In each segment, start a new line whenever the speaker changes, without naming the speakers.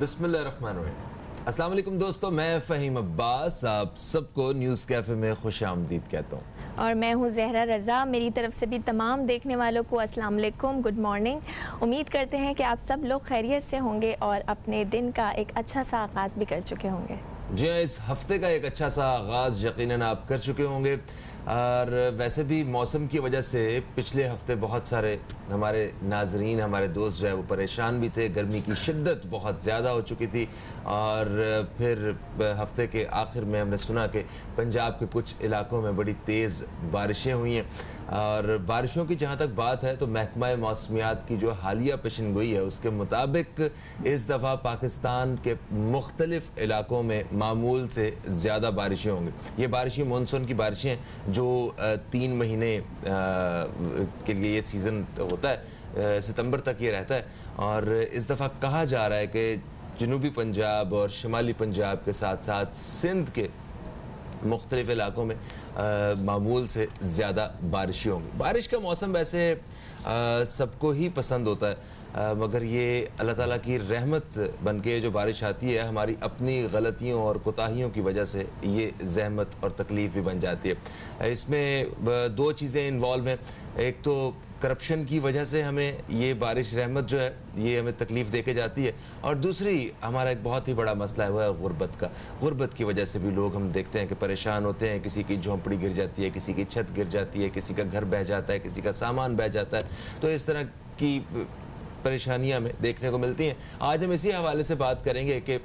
बिस्मिल्लाहिर्रहमानिर्रहीम। अस्सलाम वालेकुम दोस्तों, मैं फ़हीम अब्बास आप सबको न्यूज़ कैफ़े में खुशामदीद कहता हूँ।
और मैं हूँ ज़हरा रज़ा। मेरी तरफ से भी तमाम देखने वालों को अस्सलाम वालेकुम, गुड मॉर्निंग। उम्मीद करते हैं कि आप सब लोग खैरियत से होंगे और अपने दिन का एक अच्छा सा आगाज़ भी कर चुके होंगे।
जी हाँ, इस हफ्ते का एक अच्छा सा आगाज़ यकीनन आप कर चुके होंगे। और वैसे भी मौसम की वजह से पिछले हफ्ते बहुत सारे हमारे नाजरीन, हमारे दोस्त जो है वो परेशान भी थे। गर्मी की शिद्दत बहुत ज़्यादा हो चुकी थी और फिर हफ्ते के आखिर में हमने सुना कि पंजाब के कुछ इलाकों में बड़ी तेज़ बारिशें हुई हैं। और बारिशों की जहाँ तक बात है तो महकमा मौसमियात की जो हालिया पेशन गोई है उसके मुताबिक इस दफ़ा पाकिस्तान के मुख्तलिफ इलाकों में मामूल से ज़्यादा बारिशें होंगी। ये बारिशें मानसून की बारिशें जो 3 महीने के लिए ये सीज़न होता है, सितंबर तक ये रहता है। और इस दफ़ा कहा जा रहा है कि जनूबी पंजाब और शुमाली पंजाब के साथ साथ सिंध के मुख्तलिफ इलाकों में मामूल से ज़्यादा बारिशें होंगी। बारिश का मौसम वैसे सबको ही पसंद होता है, मगर ये अल्लाह ताला की रहमत बन के जो बारिश आती है हमारी अपनी गलतियों और कोताहियों की वजह से ये ज़हमत और तकलीफ़ भी बन जाती है। इसमें 2 चीज़ें इन्वॉल्व हैं। एक तो करप्शन की वजह से हमें ये बारिश रहमत जो है ये हमें तकलीफ़ दे के जाती है, और दूसरी हमारा एक बहुत ही बड़ा मसला है वो है गुर्बत का। गुर्बत की वजह से भी लोग हम देखते हैं कि परेशान होते हैं। किसी की झोंपड़ी गिर जाती है, किसी की छत गिर जाती है, किसी का घर बह जाता है, किसी का सामान बह जाता है। तो इस तरह की परेशानियां हमें देखने को मिलती हैं। आज हम इसी हवाले से बात करेंगे कि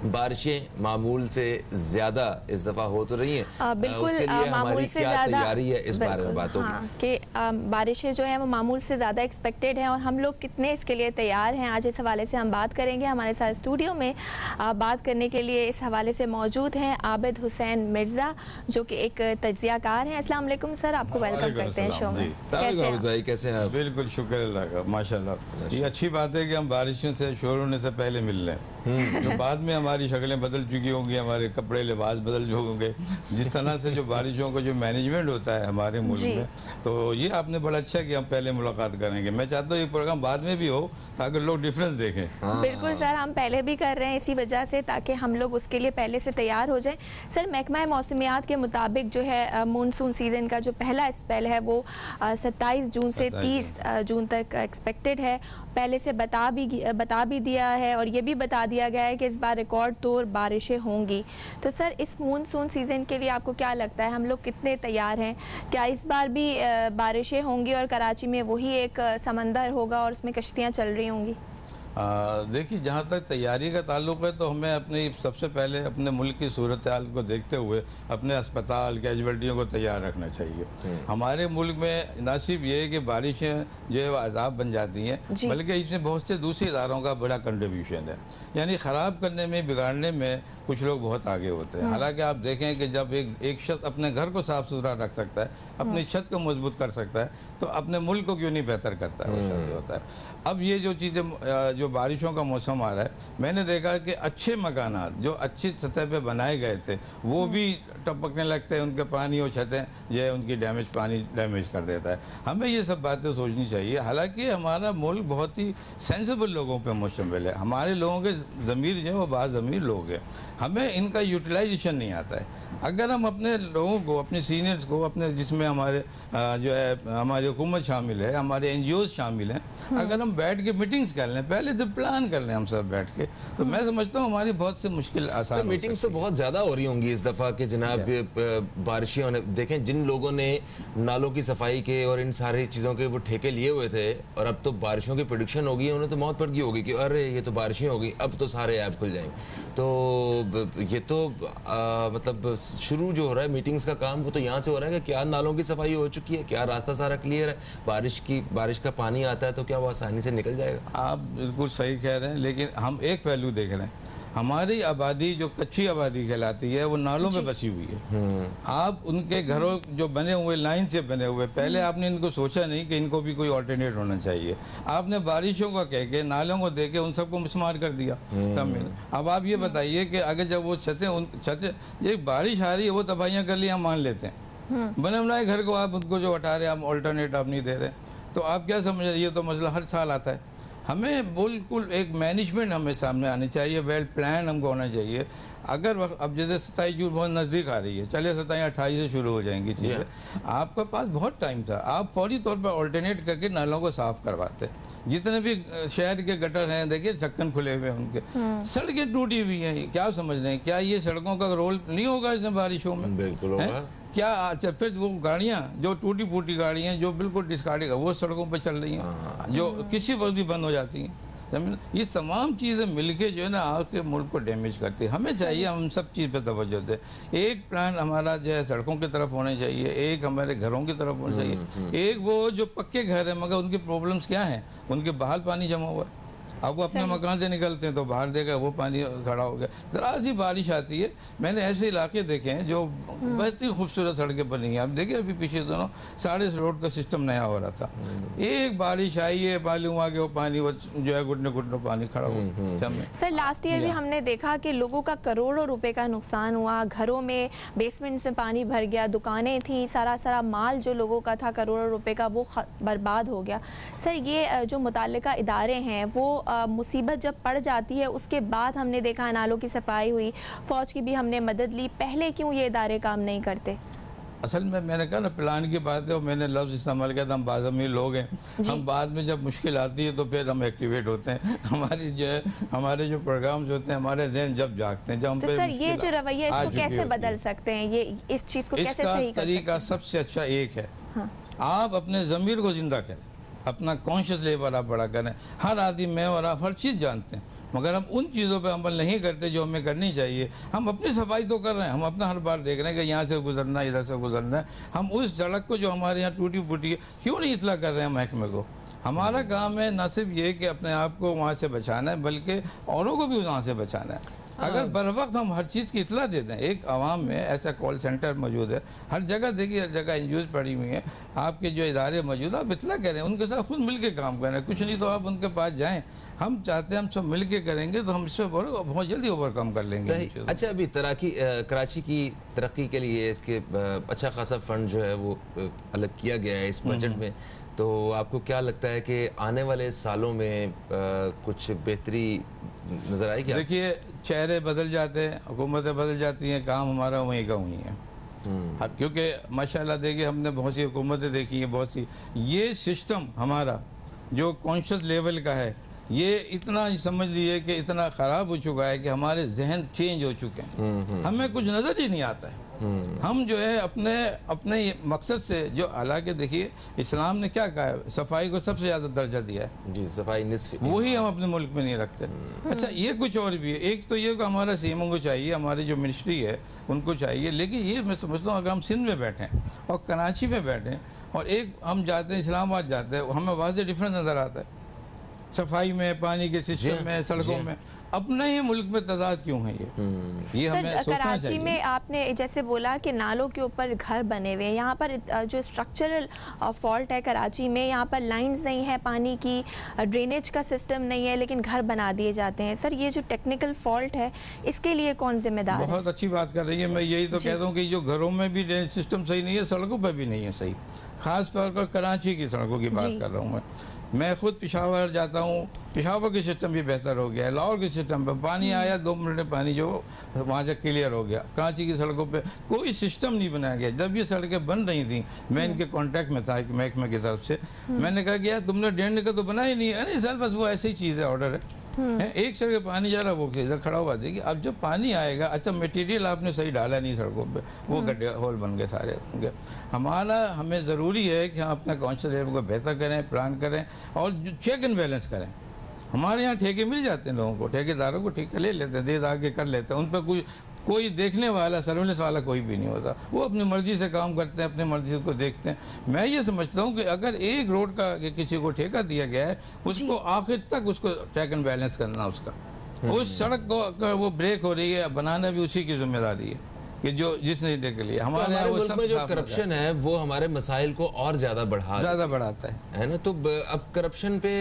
बारिशें मामूल से ज़्यादा इस दफ़ा हो तो रही हैं,
बिल्कुल
उसके लिए हमारी क्या तैयारी है, इस बारे में बात होगी।
कि बारिशें जो हैं वो मामूल से ज़्यादा एक्सपेक्टेड हैं और हम लोग कितने इसके लिए तैयार हैं, आज इस हवाले से हम बात करेंगे। हमारे साथ स्टूडियो में बात करने के लिए इस हवाले से मौजूद हैं आबिद हुसैन मिर्ज़ा, जो कि एक तज्ज़ियाकार हैं। अस्सलाम वालेकुम सर, आपको वेलकम करते हैं शो में।
आबिद भाई कैसे हैं आप?
बिल्कुल, शुक्र अल्लाह का, माशाल्लाह। ये अच्छी बात है कि हम बारिशों से शोर होने से पहले मिल रहे हैं। जो बाद में हमारी शक्लें बदल चुकी होंगी, हमारे कपड़े लिबास बदल चुके होंगे, जिस तरह से जो बारिशों का जो मैनेजमेंट होता है हमारे मुल्क में, तो ये आपने बड़ा अच्छा कि हम पहले मुलाकात करेंगे। मैं चाहता हूँ ये प्रोग्राम बाद में भी हो ताकि लोग डिफरेंस देखें।
बिल्कुल सर, हम पहले भी कर रहे हैं इसी वजह से, ताकि हम लोग उसके लिए पहले से तैयार हो जाएं। सर, महकमा मौसमियात के मुताबिक जो है मानसून सीज़न का जो पहला स्पेल है वो 27 जून से 30 जून तक एक्सपेक्टेड है। पहले से बता भी दिया है और ये भी बता दिया गया है कि इस बार रिकॉर्ड तौर बारिशें होंगी। तो सर, इस मानसून सीज़न के लिए आपको क्या लगता है, हम लोग कितने तैयार हैं? क्या इस बार भी बारिशें होंगी और कराची में वही एक समंदर होगा और उसमें कश्तियाँ चल रही होंगी?
देखिए, जहाँ तक तैयारी का ताल्लुक़ है तो हमें अपने सबसे पहले अपने मुल्क की सूरत हाल को देखते हुए अपने अस्पताल कैजुअल्टियों को तैयार रखना चाहिए। हमारे मुल्क में ना सिर्फ ये है कि बारिशें जो है अज़ाब बन जाती हैं, बल्कि इसमें बहुत से दूसरे इदारों का बड़ा कंट्रीब्यूशन है। यानी ख़राब करने में, बिगाड़ने में कुछ लोग बहुत आगे होते हैं। हालांकि आप देखें कि जब एक शख्स अपने घर को साफ़ सुथरा रख सकता है, अपनी छत को मजबूत कर सकता है, तो अपने मुल्क को क्यों नहीं बेहतर करता है, वो शख्स होता है। अब ये जो चीज़ें, जो बारिशों का मौसम आ रहा है, मैंने देखा कि अच्छे मकानात जो अच्छी सतह पे बनाए गए थे वो भी टपकने लगते हैं, उनके पानी और छतें जो है उनकी पानी डैमेज कर देता है। हमें ये सब बातें सोचनी चाहिए। हालांकि हमारा मुल्क बहुत ही सेंसिबल लोगों पे मुश्तमिल है। हमारे लोगों के ज़मीर जो है वो बाज़मीर लोग हैं, हमें इनका यूटिलाइजेशन नहीं आता है। अगर हम अपने लोगों को, अपने सीनियर्स को, अपने जिसमें हमारे जो है हमारी हुकूमत शामिल है, हमारे NGOs शामिल हैं, अगर हम बैठ के मीटिंग्स कर लें, पहले तो प्लान कर लें हम सब बैठ के, तो मैं समझता हूँ हमारी बहुत से मुश्किल आसान।
मीटिंग्स तो बहुत ज़्यादा हो रही होंगी इस दफ़ा के जनाब। बारिशें होने, देखें जिन लोगों ने नालों की सफाई के और इन सारी चीज़ों के वो ठेके लिए हुए थे और अब तो बारिशों की प्रेडिक्शन होगी, उन्हें तो मौत पड़ गई होगी कि अरे ये तो बारिशें होगी, अब तो सारे ऐप खुल जाएंगे। तो ये तो मतलब शुरू जो हो रहा है मीटिंग्स का काम वो तो यहाँ से हो रहा है कि क्या नालों की सफाई हो चुकी है, क्या रास्ता सारा क्लियर है, बारिश का पानी आता है तो क्या वो आसानी से निकल जाएगा।
आप बिल्कुल सही कह रहे हैं, लेकिन हम एक पहलू देख रहे हैं। हमारी आबादी जो कच्ची आबादी कहलाती है वो नालों में बसी हुई है। आप उनके घरों जो बने हुए लाइन से बने हुए, पहले आपने इनको सोचा नहीं कि इनको भी कोई ऑल्टरनेट होना चाहिए। आपने बारिशों का कह के, नालों को दे के उन सबको मिसमार कर दिया। अब आप ये बताइए कि अगर जब वो छतें ये बारिश आ रही है, वो तबाहियाँ कर ली, हम मान लेते हैं। बने बनाए घर को आप उनको जो हटा रहे हैं, आप ऑल्टरनेट आप नहीं दे रहे, तो आप क्या समझ रहे, ये तो मसला हर साल आता है। हमें बिल्कुल एक मैनेजमेंट हमें सामने आनी चाहिए, वेल प्लान हमको होना चाहिए। अगर अब जैसे 27 जून बहुत नज़दीक आ रही है, चले 27-28 से शुरू हो जाएंगी चीज़ें, आपके पास बहुत टाइम था, आप फौरी तौर पर ऑल्टरनेट करके नालों को साफ करवाते। जितने भी शहर के गटर हैं, देखिए ढक्कन खुले हुए हैं उनके, सड़कें टूटी हुई हैं, क्या समझ रहे हैं? क्या ये सड़कों का रोल नहीं होगा इसमें बारिशों में?
बिल्कुल होगा।
क्या अच्छा फिर वो गाड़ियाँ जो टूटी फूटी गाड़ियाँ जो बिल्कुल डिस्कार्डेड वो सड़कों पर चल रही हैं, जो किसी वक्त भी बंद हो जाती हैं, ये तमाम चीज़ें मिलके जो है ना आपके मुल्क को डैमेज करती है। हमें चाहिए हम सब चीज़ पे तवज्जो दें। एक प्लान हमारा जो है सड़कों की तरफ होना चाहिए, एक हमारे घरों की तरफ होना चाहिए, एक वो जो पक्के घर है मगर उनकी प्रॉब्लम्स क्या हैं, उनके बाहर पानी जमा हुआ है, अब वो अपने मकान से निकलते हैं तो बाहर देखा वो पानी खड़ा हो गया। ज़रा सी बारिश आती है, मैंने ऐसे इलाके देखे हैं जो बहुत ही खूबसूरत सड़कें बनी हैं। आप देखिए अभी पीछे दोनों साढ़े रोड का सिस्टम नया हो रहा था, एक बारिश आई है मालूम आ के वो पानी वो जो है घुटने घुटने पानी खड़ा हुआ।
सर लास्ट ईयर भी हमने देखा कि लोगों का करोड़ों रुपए का नुकसान हुआ, घरों में बेसमेंट में पानी भर गया, दुकानें थी, सारा माल जो लोगों का था करोड़ों रुपए का वो बर्बाद हो गया। सर ये जो मुताल्लिका इदारे हैं वो मुसीबत जब पड़ जाती है उसके बाद हमने देखा नालों की सफाई हुई, फौज की भी हमने मदद ली, पहले क्यों ये इदारे काम नहीं करते?
असल में मैंने कहा ना प्लान की बात है और मैंने लफ्ज़ इस्तेमाल किया था, हम बाज़मीर लोग हैं, हम बाद में जब मुश्किल आती है तो फिर हम एक्टिवेट होते हैं। हमारी जो है हमारे जो प्रोग्राम्स होते हैं हमारे जहन जब जागते हैं जब हम
तो सर ये जो रवैया इसको कैसे बदल सकते हैं, ये इस चीज़ को कैसे सही कर सकते हैं?
तरीका सबसे अच्छा एक है, आप अपने ज़मीर को ज़िंदा करें, अपना कॉन्शियस लेवल आप बड़ा करें। हर आदमी मैं और आप हर चीज़ जानते हैं मगर हम उन चीज़ों पे अमल नहीं करते जो हमें करनी चाहिए। हम अपनी सफाई तो कर रहे हैं, हम अपना हर बार देख रहे हैं कि यहाँ से गुजरना है, इधर से गुजरना है, हम उस सड़क को जो हमारे यहाँ टूटी फूटी है क्यों नहीं इतला कर रहे हैं महकमे को? हमारा काम है न सिर्फ ये कि अपने आप को वहाँ से बचाना है बल्कि औरों को भी वहाँ से बचाना है। अगर बर वक्त हम हर चीज़ की इतला देते हैं, एक आवाम में ऐसा कॉल सेंटर मौजूद है, हर जगह देखिए, हर जगह एनजीओज पड़ी हुई हैं, आपके जो इदारे मौजूद है आप इतला करें, उनके साथ खुद मिल के काम करें, कुछ नहीं तो आप उनके पास जाएं। हम चाहते हैं हम सब मिल के करेंगे तो हम इससे बहुत जल्दी ओवरकम कर लेंगे।
सही। अच्छा अभी कराची की तरक्की के लिए इसके अच्छा खासा फंड जो है वो अलग किया गया है इस बजट में, तो आपको क्या लगता है कि आने वाले सालों में कुछ बेहतरी नजर आएगी?
देखिए चेहरे बदल जाते हैं, हुकूमतें बदल जाती हैं, काम हमारा वहीं का वहीं है। क्योंकि माशाल्लाह देखिए हमने बहुत सी हुकूमतें देखी हैं, बहुत सी, ये सिस्टम हमारा जो कॉन्शियस लेवल का है ये इतना समझ लीजिए कि इतना ख़राब हो चुका है कि हमारे जहन चेंज हो चुके हैं, हमें कुछ नज़र ही नहीं आता है। हम जो है अपने मकसद से जो, हालांकि देखिए इस्लाम ने क्या कहा है, सफाई को सबसे ज़्यादा दर्जा दिया है
जी, सफाई निस्फ,
वही हम अपने मुल्क में नहीं रखते। अच्छा ये कुछ और भी है, एक तो ये कि हमारा सीएमओ को चाहिए, हमारी जो मिनिस्ट्री है उनको चाहिए, लेकिन ये मैं समझता हूँ अगर हम सिंध में बैठे और कराची में बैठे और एक हम जाते हैं इस्लामाबाद जाते हैं, हमें वाज़ेह डिफरेंस नज़र आता है सफाई में, पानी के सिस्टम में, सड़कों में। अपने ही मुल्क में तजाद क्यों है ये हमें सोचना
कराची
चाहिए।
में आपने जैसे बोला कि नालों के ऊपर घर बने हुए हैं, यहाँ पर जो स्ट्रक्चरल फॉल्ट है कराची में, यहाँ पर लाइंस नहीं है पानी की, ड्रेनेज का सिस्टम नहीं है, लेकिन घर बना दिए जाते हैं। सर ये जो टेक्निकल फॉल्ट है इसके लिए कौन जिम्मेदार है?
बहुत अच्छी बात कर रही है, मैं यही तो कहता हूँ कि जो घरों में भी ड्रेनेज सिस्टम सही नहीं है, सड़कों पर भी नहीं है सही, खास तौर पर कराची की सड़कों की बात कर रहा हूँ मैं खुद पेशावर जाता हूँ, पेशावर की सिस्टम भी बेहतर हो गया है, लाहौर के सिस्टम पे पानी आया 2 मिनट में पानी जो वहाँ से क्लियर हो गया। कराची की सड़कों पे कोई सिस्टम नहीं बनाया गया। जब ये सड़कें बन रही थी मैं इनके कॉन्टैक्ट में था महकमे की तरफ से, मैंने कहा कि यार तुमने ड्रेन का तो बना ही नहीं है। अरे सर बस वो ऐसी ही चीज़ है, ऑर्डर है, एक सड़क पानी जा रहा वो इधर खड़ा हुआ देखिए। अब जब पानी आएगा, अच्छा मटेरियल आपने सही डाला नहीं सड़कों पे, वो गड्ढे होल बन गए सारे। हमें ज़रूरी है कि हम अपना कॉन्शियस लेवल को बेहतर करें, प्लान करें और चेक एंड बैलेंस करें। हमारे यहाँ ठेके मिल जाते हैं लोगों को, ठेकेदारों को ठेके ले लेते हैं, दे दागे कर लेते हैं, उन पर कोई देखने वाला, सर्विलेंस वाला कोई भी नहीं होता, वो अपनी मर्जी से काम करते हैं, अपनी मर्जी को देखते हैं। मैं ये समझता हूँ कि अगर एक रोड का किसी को ठेका दिया गया है, उसको आखिर तक उसको चेक एंड बैलेंस करना, उसका उस सड़क को वो ब्रेक हो रही है बनाना भी उसी की जिम्मेदारी है कि जो जिसने के लिए हमारे यहाँ
मुल्क में जो करप्शन है वो हमारे मसाइल को और ज्यादा बढ़ाता है ना। तो अब करप्शन पे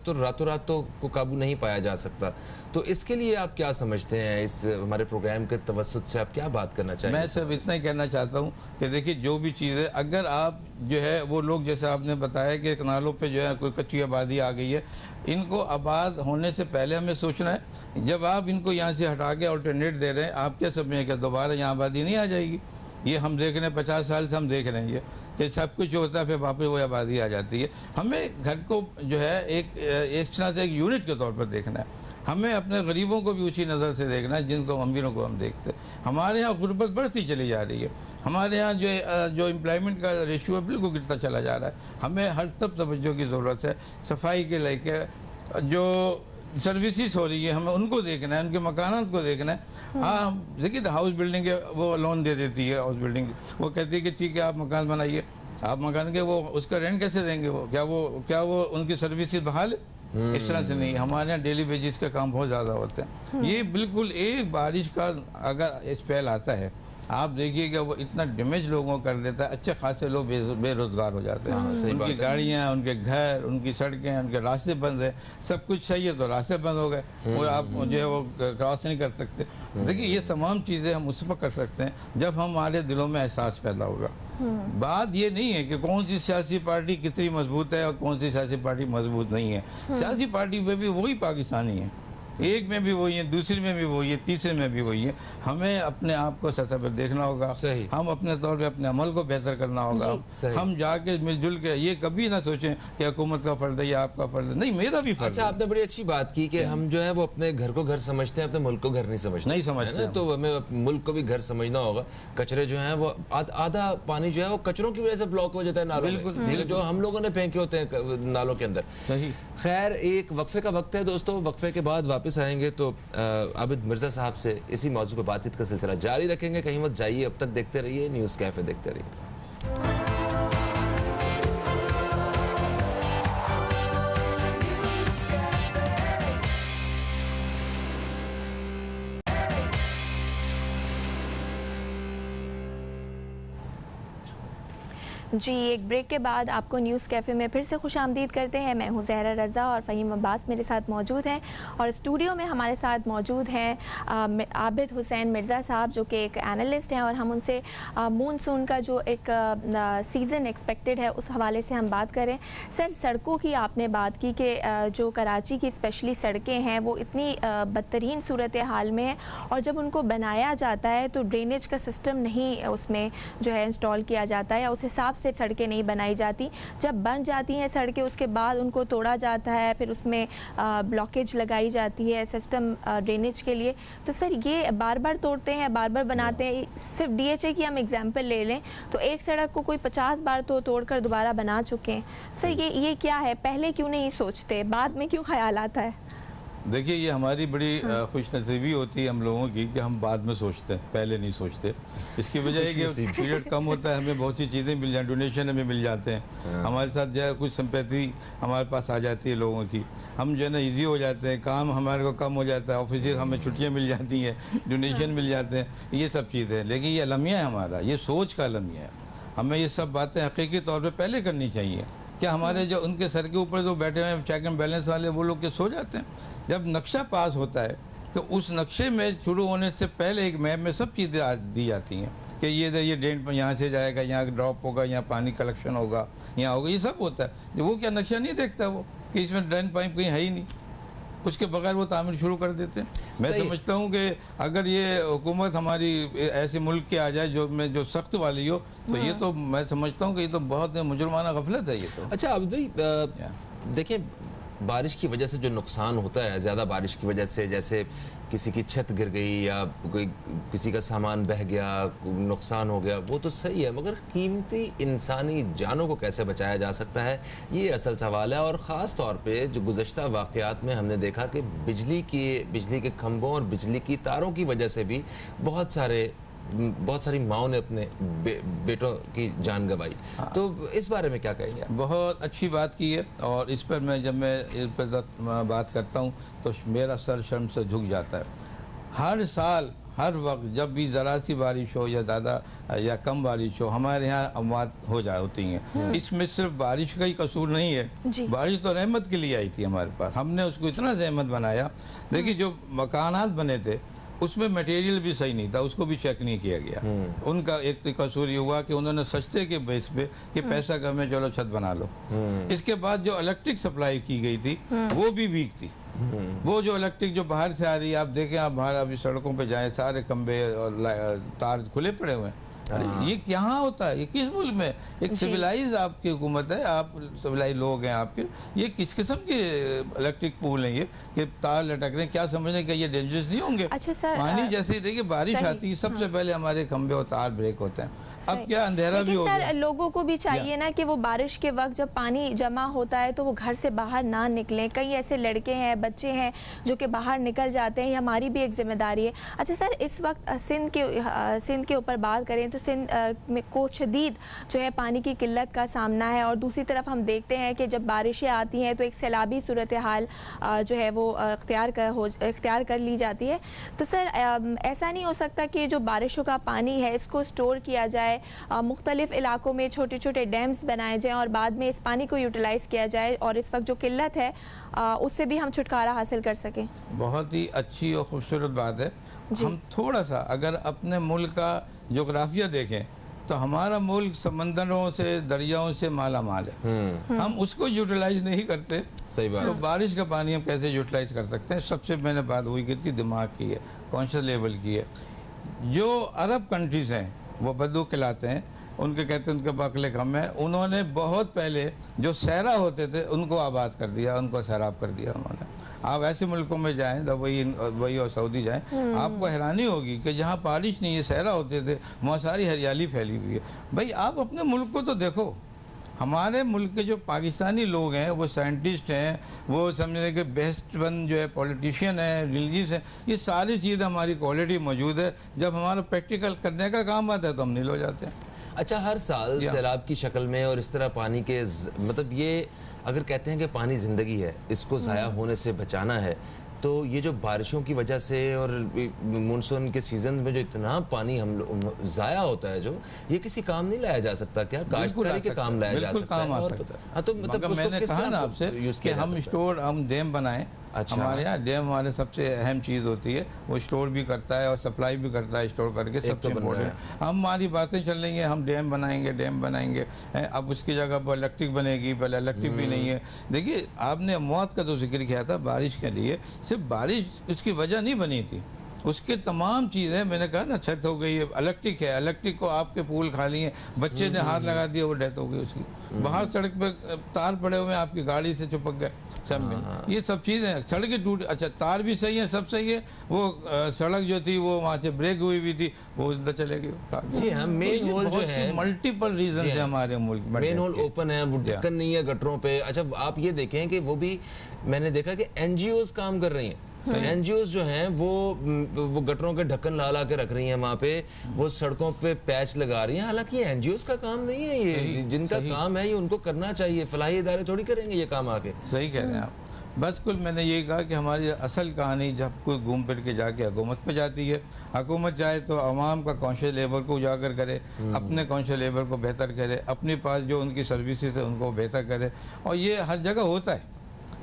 तो रातों रात तो को काबू नहीं पाया जा सकता, तो इसके लिए आप क्या समझते हैं? इस हमारे प्रोग्राम के तवज्जुद से आप क्या बात करना चाहिए?
मैं सिर्फ इतना ही कहना चाहता हूँ कि देखिए जो भी चीज़ है, अगर आप जो है वो लोग, जैसे आपने बताया कि कनालों पे जो है कोई कच्ची आबादी आ गई है, इनको आबाद होने से पहले हमें सोचना है। जब आप इनको यहाँ से हटा के अल्टरनेट दे रहे हैं, आप क्या समझें कि दोबारा यहाँ आबादी नहीं आ जाएगी? ये हम देख रहे हैं, 50 साल से हम देख रहे हैं ये कि सब कुछ होता है, फिर वापस वो आबादी आ जाती है। हमें घर को जो है एक तरह से एक यूनिट के तौर पर देखना है। हमें अपने गरीबों को भी उसी नज़र से देखना है जिनको अमीरों को हम देखते हैं। हमारे यहाँ गुर्बत बढ़ती चली जा रही है, हमारे यहाँ जो एम्प्लॉयमेंट का रेशियो है बिल्कुल गिरता चला जा रहा है। हमें हर सब तवज्जो की ज़रूरत है। सफाई के लेके जो सर्विसेज हो रही है, हमें उनको देखना है, उनके मकानात को देखना है। हाँ देखिए, हाउस बिल्डिंग के वो लोन दे देती है, हाउस बिल्डिंग वो कहती है कि ठीक है आप मकान बनाइए, आप मकान के वो उसका रेंट कैसे देंगे? वो क्या वो उनकी सर्विसेज बहाल है? इस तरह से नहीं। हमारे यहाँ डेली वेजेस का काम बहुत ज़्यादा होते हैं। ये बिल्कुल एक बारिश का अगर स्पेल आता है, आप देखिएगा वो इतना डैमेज लोगों को कर देता है, अच्छे खासे लोग बेरोजगार हो जाते हैं। उनकी गाड़ियाँ, उनके घर, उनकी सड़कें, उनके रास्ते बंद है। सब कुछ सही है तो रास्ते बंद हो गए, वो आप जो है वो क्रॉस नहीं कर सकते। देखिए ये तमाम चीज़ें हम उस पर कर सकते हैं जब हमारे दिलों में एहसास पैदा होगा। बात ये नहीं है कि कौन सी सियासी पार्टी कितनी मजबूत है और कौन सी सियासी पार्टी मजबूत नहीं है। सियासी पार्टी में भी वही पाकिस्तानी है, एक में भी वही है, दूसरी में भी वही है, तीसरे में भी वही है। हमें अपने आप को सतह पर देखना होगा।
सही।
हम अपने तौर पे अपने अमल को बेहतर करना होगा। हम जाके मिलजुल के ये कभी ना सोचें कि हुकूमत का फर्ज है या आपका फर्ज है। नहीं, मेरा भी फर्ज
अच्छा, आपने बड़ी अच्छी बात की कि हम जो है वो अपने घर को घर समझते हैं, अपने मुल्क को घर नहीं समझते। तो हमें मुल्क को भी घर समझना होगा। कचरे जो है वो आधा पानी जो है वो कचरों की वजह से ब्लॉक हो जाता है नालों में, जो हम लोगों ने फेंके होते हैं नालों के अंदर। खैर, एक वक्फे का वक्त है दोस्तों। वक्फे के बाद वापस आएंगे तो आबिद मिर्जा साहब से इसी मौजू पर बातचीत का सिलसिला जारी रखेंगे। कहीं मत जाइए, अब तक देखते रहिए न्यूज़ कैफे, देखते रहिए।
जी, एक ब्रेक के बाद आपको न्यूज़ कैफ़े में फिर से खुशामदीद करते हैं। मैं हूं ज़हरा रज़ा और फ़हीम अब्बास मेरे साथ मौजूद हैं, और स्टूडियो में हमारे साथ मौजूद हैं आबिद हुसैन मिर्ज़ा साहब, जो कि एक एनालिस्ट हैं, और हम उनसे मानसून का जो एक सीज़न एक्सपेक्टेड है उस हवाले से हम बात करें। सर, सड़कों की आपने बात की कि जो कराची की स्पेशली सड़कें हैं वो इतनी बदतरीन सूरत हाल में है, और जब उनको बनाया जाता है तो ड्रेनेज का सिस्टम नहीं उसमें जो है इंस्टॉल किया जाता है, या उस हिसाब से सड़कें नहीं बनाई जाती। जब बन जाती हैं सड़कें उसके बाद उनको तोड़ा जाता है, फिर उसमें ब्लॉकेज लगाई जाती है सिस्टम ड्रेनेज के लिए। तो सर ये बार बार तोड़ते हैं, बार बार बनाते हैं। सिर्फ DHA की हम एग्जांपल ले लें तो एक सड़क को कोई 50 बार तो तोड़कर दोबारा बना चुके हैं। सर ये क्या है? पहले क्यों नहीं सोचते, बाद में क्यों ख्याल आता है?
देखिए, ये हमारी बड़ी खुशनसीबी होती है हम लोगों की कि हम बाद में सोचते हैं, पहले नहीं सोचते। इसकी वजह है कि पीरियड कम होता है, हमें बहुत सी चीज़ें मिल जाए, डोनेशन हमें मिल जाते हैं, हमारे साथ जो है कुछ सिंपैथी हमारे पास आ जाती है लोगों की, हम जो है ना ईजी हो जाते हैं, काम हमारे को कम हो जाता है, ऑफिस हमें छुट्टियाँ मिल जाती हैं, डोनेशन मिल जाते हैं, ये सब चीज़ें। लेकिन ये अलमिया है हमारा, ये सोच का अलमिया है। हमें ये सब बातें हकीकी तौर पर पहले करनी चाहिए। क्या हमारे जो उनके सर के ऊपर जो बैठे हुए हैं चेक एंड बैलेंस वाले, वो लोग के सो जाते हैं? जब नक्शा पास होता है तो उस नक्शे में शुरू होने से पहले एक मैप में सब चीज़ें दी जाती हैं कि ये ड्रेन पर यहाँ से जाएगा, यहाँ ड्रॉप होगा, यहाँ पानी कलेक्शन होगा, यहाँ होगा, ये सब होता है। वो क्या नक्शा नहीं देखता वो कि इसमें ड्रेन पाइप कहीं है ही नहीं, उसके बगैर वो तामीर शुरू कर देते हैं। मैं समझता हूँ कि अगर ये हुकूमत हमारी ऐसे मुल्क की आ जाए जो सख्त वाली हो, तो ये तो मैं समझता हूँ कि ये तो बहुत मुजरमाना गफलत है ये तो।
अच्छा अब भाई देखिए, बारिश की वजह से जो नुकसान होता है, ज़्यादा बारिश की वजह से, जैसे किसी की छत गिर गई या कोई किसी का सामान बह गया, नुकसान हो गया, वो तो सही है, मगर कीमती इंसानी जानों को कैसे बचाया जा सकता है, ये असल सवाल है। और ख़ास तौर पे जो गुज़श्ता वाक़यात में हमने देखा कि बिजली के खंभों और बिजली की तारों की वजह से भी बहुत सारी माओं ने अपने बेटों की जान गंवाई। तो इस बारे में क्या कहेंगे?
बहुत अच्छी बात की है, और इस पर जब मैं इस पर बात करता हूँ तो मेरा सर शर्म से झुक जाता है। हर साल हर वक्त जब भी ज़रा सी बारिश हो या ज़्यादा या कम बारिश हो, हमारे यहाँ अमवात होती हैं। इसमें सिर्फ बारिश का ही कसूर नहीं है, बारिश तो रहमत के लिए आई थी हमारे पास, हमने उसको इतना जहमत बनाया। देखिए, जो मकानात बने थे उसमें मटेरियल भी सही नहीं था, उसको भी चेक नहीं किया गया। उनका एक तो कसूर ये हुआ कि उन्होंने सस्ते के बेस पे कि पैसा कम है चलो छत बना लो। इसके बाद जो इलेक्ट्रिक सप्लाई की गई थी वो भी वीक थी। वो जो इलेक्ट्रिक जो बाहर से आ रही है, आप देखें, आप बाहर अभी सड़कों पे जाएं, सारे खंबे और तार खुले पड़े हुए हैं। अरे ये यहाँ होता है, ये किस मुल्क में? एक सिविलाइज आपकी हुकूमत है, आप सिविलाइज लोग हैं आपके, ये किस किस्म के इलेक्ट्रिक पूल हैं ये कि तार लटक रहे हैं? क्या समझने कि ये डेंजरस नहीं होंगे?
अच्छा सर,
पानी जैसे ही देखिए बारिश आती है सबसे पहले हमारे खंबे और तार ब्रेक होते हैं। अब क्या अंधेरा भी हो गया।
लोगों को भी चाहिए ना कि वो बारिश के वक्त जब पानी जमा होता है तो वो घर से बाहर ना निकलें। कई ऐसे लड़के हैं, बच्चे हैं जो कि बाहर निकल जाते हैं, ये हमारी भी एक जिम्मेदारी है। अच्छा सर, इस वक्त सिंध के ऊपर बात करें तो सिंध में को शदीद जो है पानी की किल्लत का सामना है, और दूसरी तरफ हम देखते हैं कि जब बारिशें आती हैं तो एक सैलाबी सूरत हाल जो है वो इख्तियार कर ली जाती है। तो सर ऐसा नहीं हो सकता कि जो बारिशों का पानी है इसको स्टोर किया जाए, मुख्तलिफ इलाकों में छोटे छोटे डैम्स बनाए जाएं और बाद में इस पानी को यूटिलाइज किया जाए और इस वक्त जो किल्लत है उससे भी हम छुटकारा हासिल कर सकें?
बहुत ही अच्छी और खूबसूरत बात है। हम थोड़ा सा अगर अपने मुल्क का जोग्राफिया देखें तो हमारा मुल्क समंदरों से, दरियाओं से माला माल है। हम उसको यूटिलाइज नहीं करते।
सही बात।
तो बारिश का पानी हम कैसे यूटिलाइज कर सकते हैं? सबसे मैंने बात हुई कितनी दिमाग की है, कॉन्शियस लेवल की है। जो अरब कंट्रीज हैं वो बद्दू खिलाते हैं, उनके कहते हैं उनके बकले कम है। उन्होंने बहुत पहले जो सहरा होते थे उनको आबाद कर दिया, उनको सैराब कर दिया उन्होंने। आप ऐसे मुल्कों में जाएं, दुबई और सऊदी जाएं, आपको हैरानी होगी कि जहाँ बारिश नहीं है, सहरा होते थे, वहाँ सारी हरियाली फैली हुई है। भाई आप अपने मुल्क को तो देखो। हमारे मुल्क के जो पाकिस्तानी लोग हैं वो साइंटिस्ट हैं, वो समझने के बेस्ट वन जो है पॉलिटिशियन है, रिलीजियस है, ये सारी चीज़ें हमारी क्वालिटी मौजूद है। जब हमारा प्रैक्टिकल करने का काम आता है तो हम नील हो जाते हैं।
अच्छा, हर साल सैलाब की शक्ल में और इस तरह पानी के मतलब ये अगर कहते हैं कि पानी ज़िंदगी है, इसको ज़ाया होने से बचाना है, तो ये जो बारिशों की वजह से और मानसून के सीजन में जो इतना पानी हम लोग ज़ाया होता है, जो ये किसी काम नहीं लाया जा सकता क्या? काश्तकारी के काम लाया जा सकता है? हाँ, तो मतलब
मैंने कहा ना आपसे कि हम स्टोर, हम डैम बनाएं। अच्छा। हमारे यहाँ डैम हमारे सबसे अहम चीज़ होती है, वो स्टोर भी करता है और सप्लाई भी करता है, स्टोर करके सबसे इम्पोर्टेंट। हमारी बातें चल रही हैं, हम डैम बनाएंगे। अब उसकी जगह पर इलेक्ट्रिक बनेगी, पहले इलेक्ट्रिक भी नहीं है। देखिए, आपने मौत का तो जिक्र किया था बारिश के लिए, सिर्फ बारिश उसकी वजह नहीं बनी थी, उसके तमाम चीज़ें मैंने कहा ना, छत हो गई है, इलेक्ट्रिक है, इलेक्ट्रिक को आपके पूल खाली हैं, बच्चे ने हाथ लगा दिया, वो डेथ हो गई उसकी। बाहर सड़क पे तार पड़े हुए हैं, आपकी गाड़ी से चिपक गए सब में। ये सब चीज़ें, सड़कें टूट, अच्छा तार भी सही है, सब सही है, वो सड़क जो थी वो वहाँ से ब्रेक हुई भी थी, वो अंदर चले गए।
जी हाँ, मेन होल जो है,
मल्टीपल रीजन है हमारे मुल्क में,
मेन होल ओपन है, वो ढक्कन नहीं है गटरों पे। अच्छा, आप ये देखें कि वो भी मैंने देखा कि एनजीओज काम कर रही हैं। एनजीओज जो हैं वो गटरों के ढक्कन ला के रख रही हैं वहाँ पे, वो सड़कों पे पैच लगा रही हैं। हालांकि ये एनजीओज का काम नहीं है, ये जिनका काम है ये उनको करना चाहिए, फलाही इदारे थोड़ी करेंगे ये काम आके।
सही कह रहे हैं आप। बस कुल मैंने यही कहा कि हमारी असल कहानी जब कोई घूम फिर के जाके हुकूमत पे जाती है, हुकूमत चाहे तो आवाम का कॉन्शियस लेवल को उजागर करे, अपने कॉन्शियस लेवल को बेहतर करे, अपने पास जो उनकी सर्विसेज है उनको बेहतर करे, और ये हर जगह होता है,